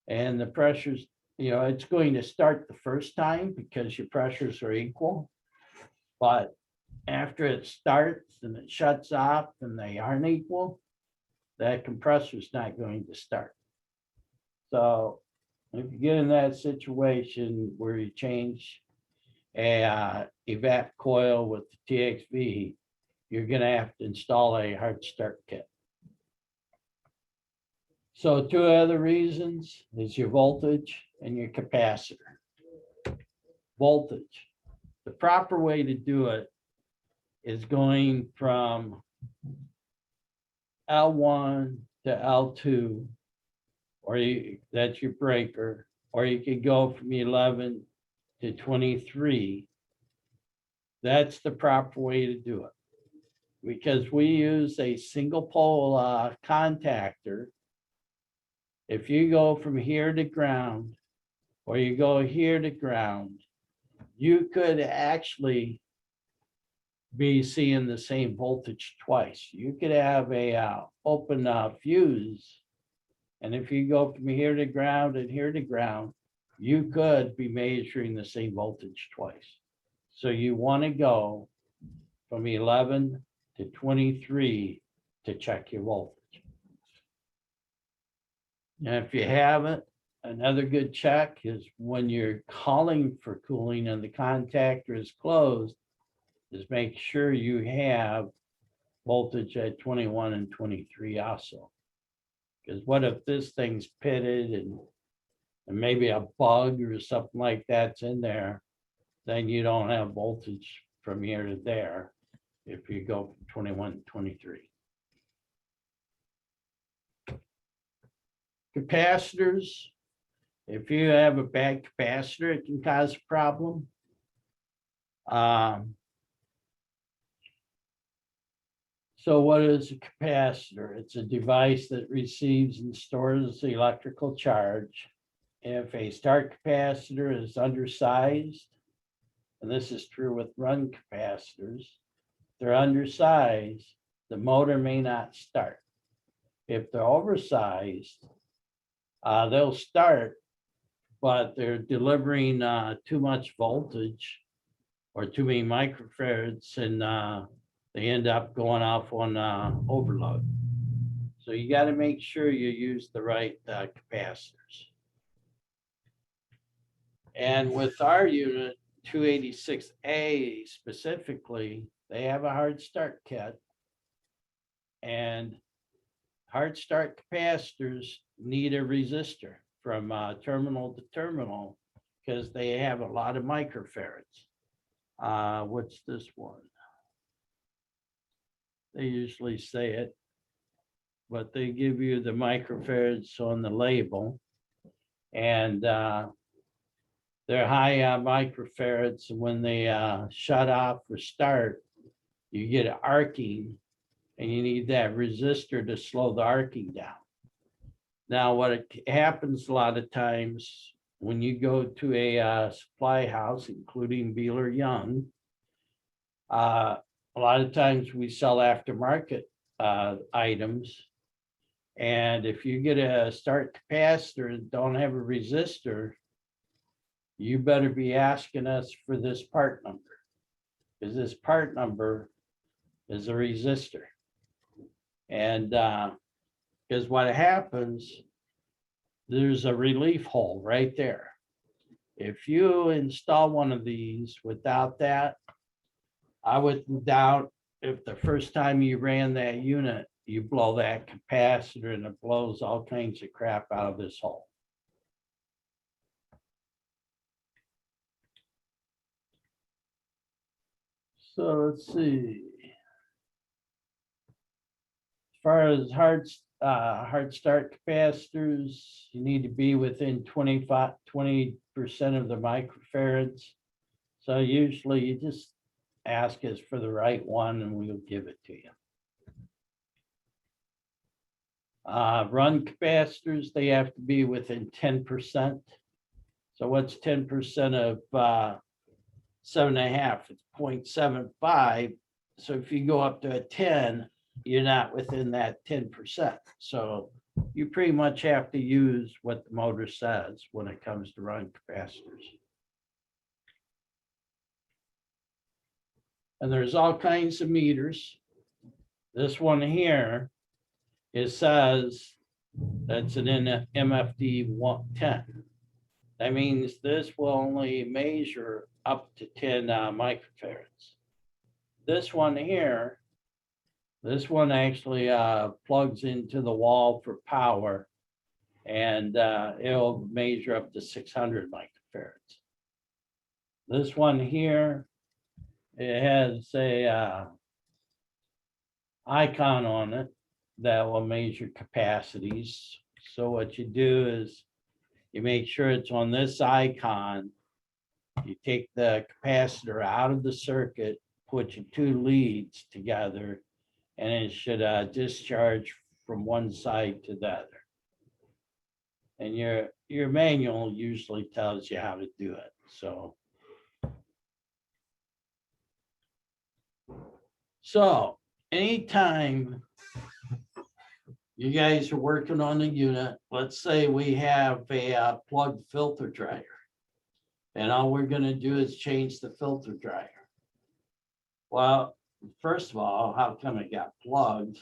[SPEAKER 1] and the pressures, it's going to start the first time because your pressures are equal. But after it starts and it shuts off and they aren't equal, that compressor is not going to start. So if you get in that situation where you change a evap coil with the TXV, you're going to have to install a hard start kit. So two other reasons is your voltage and your capacitor. Voltage. The proper way to do it is going from L1 to L2, or that's your breaker, or you could go from 11 to 23. That's the proper way to do it. Because we use a single pole contactor. If you go from here to ground, or you go here to ground, you could actually be seeing the same voltage twice. You could have a open fuse, and if you go from here to ground and here to ground, you could be measuring the same voltage twice. So you want to go from 11 to 23 to check your voltage. And if you haven't, another good check is when you're calling for cooling and the contactor is closed, is make sure you have voltage at 21 and 23 also. Because what if this thing's pitted and maybe a bug or something like that's in there, then you don't have voltage from here to there if you go from 21 to 23. Capacitors, if you have a bad capacitor, it can cause a problem. So what is a capacitor? It's a device that receives and stores the electrical charge. If a start capacitor is undersized, and this is true with run capacitors, they're undersized, the motor may not start. If they're oversized, they'll start, but they're delivering too much voltage or too many microfarads, and they end up going off on overload. So you got to make sure you use the right capacitors. And with our unit, 286A specifically, they have a hard start kit. And hard start capacitors need a resistor from terminal to terminal because they have a lot of microfarads. What's this one? They usually say it, but they give you the microfarads on the label. And they're high microfarads. And when they shut off or start, you get an arcing, and you need that resistor to slow the arcing down. Now, what happens a lot of times when you go to a supply house, including Behler-Young, a lot of times we sell aftermarket items. And if you get a start capacitor and don't have a resistor, you better be asking us for this part number, because this part number is a resistor. And because what happens, there's a relief hole right there. If you install one of these without that, I would doubt if the first time you ran that unit, you blow that capacitor and it blows all kinds of crap out of this hole. So let's see. As far as hard start capacitors, you need to be within 20% of the microfarads. So usually you just ask us for the right one and we'll give it to you. Run capacitors, they have to be within 10%. So what's 10% of 7.5? It's 0.75. So if you go up to a 10, you're not within that 10%. So you pretty much have to use what the motor says when it comes to run capacitors. And there's all kinds of meters. This one here, it says that's an MFD 110. That means this will only measure up to 10 microfarads. This one here, this one actually plugs into the wall for power, and it'll measure up to 600 microfarads. This one here, it has a icon on it that will measure capacities. So what you do is you make sure it's on this icon. You take the capacitor out of the circuit, put your two leads together, and it should discharge from one side to the other. And your manual usually tells you how to do it. So anytime you guys are working on a unit, let's say we have a plugged filter dryer, and all we're going to do is change the filter dryer. Well, first of all, how come it got plugged?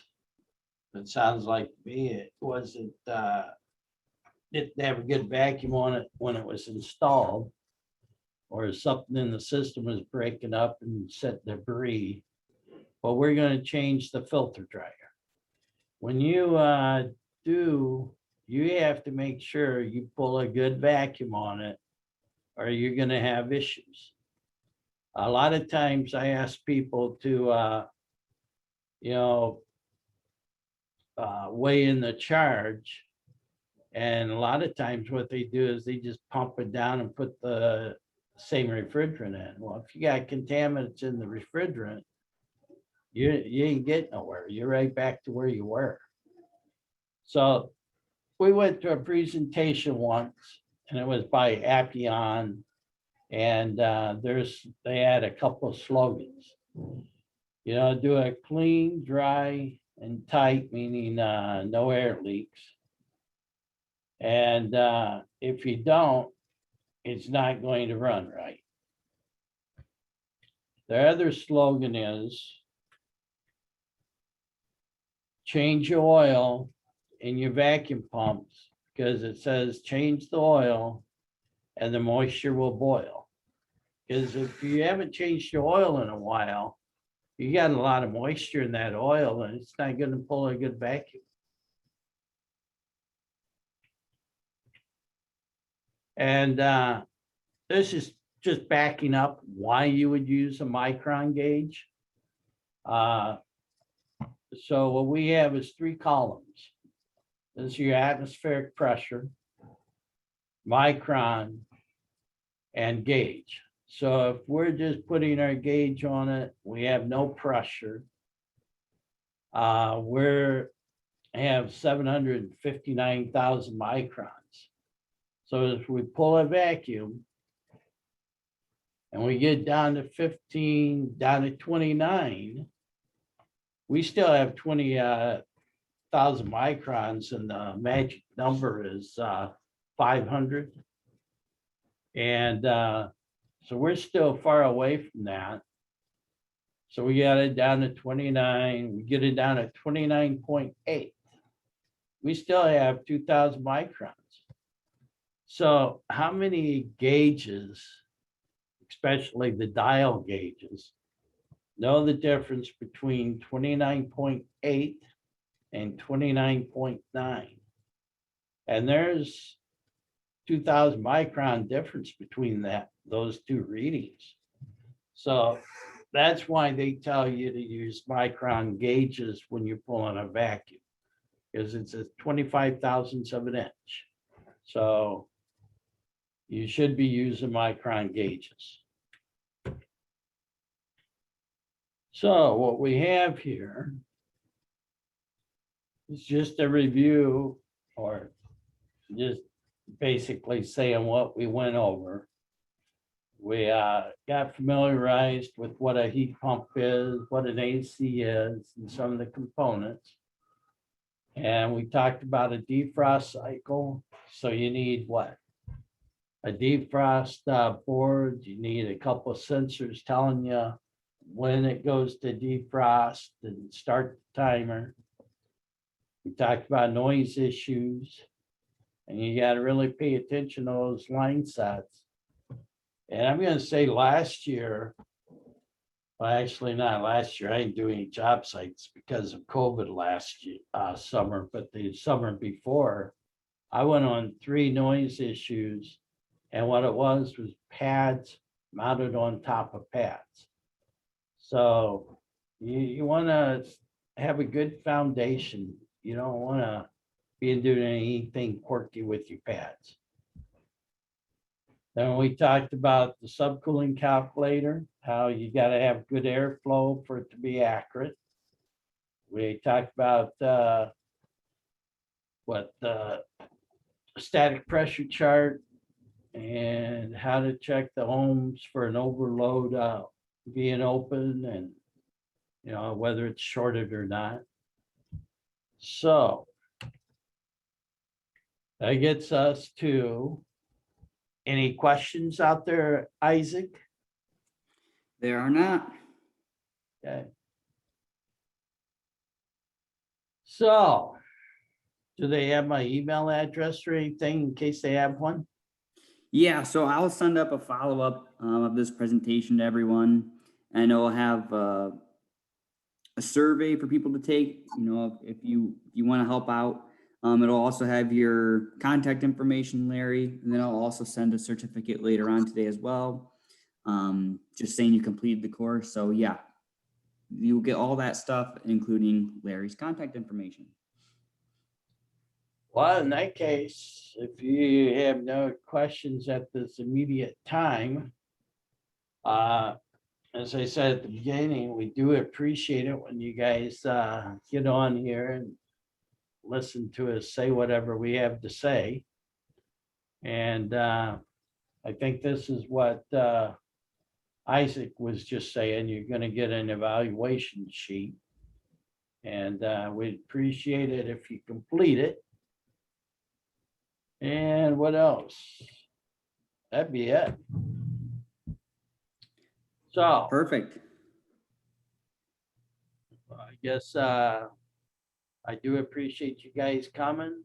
[SPEAKER 1] It sounds like to me it wasn't, didn't have a good vacuum on it when it was installed, or something in the system was breaking up and set debris. But we're going to change the filter dryer. When you do, you have to make sure you pull a good vacuum on it, or you're going to have issues. A lot of times I ask people to, weigh in the charge. And a lot of times what they do is they just pump it down and put the same refrigerant in. Well, if you got contaminants in the refrigerant, you ain't getting nowhere. You're right back to where you were. So we went to a presentation once, and it was by Appian, and they had a couple of slogans. Do it clean, dry, and tight, meaning no air leaks. And if you don't, it's not going to run right. The other slogan is change your oil in your vacuum pumps, because it says change the oil and the moisture will boil. Because if you haven't changed your oil in a while, you got a lot of moisture in that oil and it's not going to pull a good vacuum. And this is just backing up why you would use a micron gauge. So what we have is 3 columns. This is your atmospheric pressure, micron, and gauge. So if we're just putting our gauge on it, we have no pressure. We're have 759,000 microns. So if we pull a vacuum and we get down to 15, down to 29, we still have 20,000 microns, and the magic number is 500. And so we're still far away from that. So we got it down to 29, we get it down to 29.8. We still have 2,000 microns. So how many gauges, especially the dial gauges, know the difference between 29.8 and 29.9? And there's 2,000 micron difference between those 2 readings. So that's why they tell you to use micron gauges when you're pulling a vacuum, because it's a 25 thousandths of an inch. So you should be using micron gauges. So what we have here is just a review, or just basically saying what we went over. We got familiarized with what a heat pump is, what an AC is, and some of the components. And we talked about a defrost cycle. So you need what? A defrost board. You need a couple of sensors telling you when it goes to defrost and start the timer. We talked about noise issues, and you got to really pay attention to those line sets. And I'm going to say last year, well, actually not last year, I didn't do any job sites because of COVID last year, summer, but the summer before, I went on 3 noise issues, and what it was pads mounted on top of pads. So you want to have a good foundation. You don't want to be doing anything quirky with your pads. Then we talked about the subcooling calculator, how you got to have good airflow for it to be accurate. We talked about the static pressure chart and how to check the homes for an overload being open, and whether it's shorted or not. So that gets us to any questions out there, Isaac?
[SPEAKER 2] There are not.
[SPEAKER 1] Okay. So, do they have my email address or anything in case they have one?
[SPEAKER 2] Yeah, so I'll send up a follow-up of this presentation to everyone. And I'll have a survey for people to take, if you want to help out. It'll also have your contact information, Larry, and then I'll also send a certificate later on today as well. Just saying you completed the course. So yeah, you'll get all that stuff, including Larry's contact information.
[SPEAKER 1] Well, in that case, if you have no questions at this immediate time, as I said at the beginning, we do appreciate it when you guys get on here and listen to us say whatever we have to say. And I think this is what Isaac was just saying. You're going to get an evaluation sheet, and we'd appreciate it if you complete it. And what else? That'd be it. So
[SPEAKER 2] Perfect.
[SPEAKER 1] I guess I do appreciate you guys coming,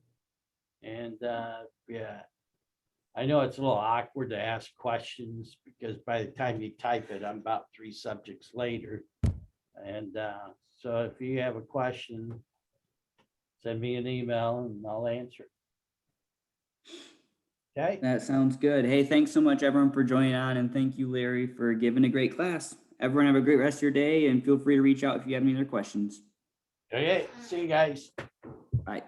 [SPEAKER 1] and yeah, I know it's a little awkward to ask questions because by the time you type it, I'm about 3 subjects later. And so if you have a question, send me an email and I'll answer it. Okay,
[SPEAKER 2] That sounds good. Hey, thanks so much, everyone, for joining on, and thank you, Larry, for giving a great class. Everyone have a great rest of your day, and feel free to reach out if you have any other questions.
[SPEAKER 1] okay, see you guys.
[SPEAKER 2] Bye.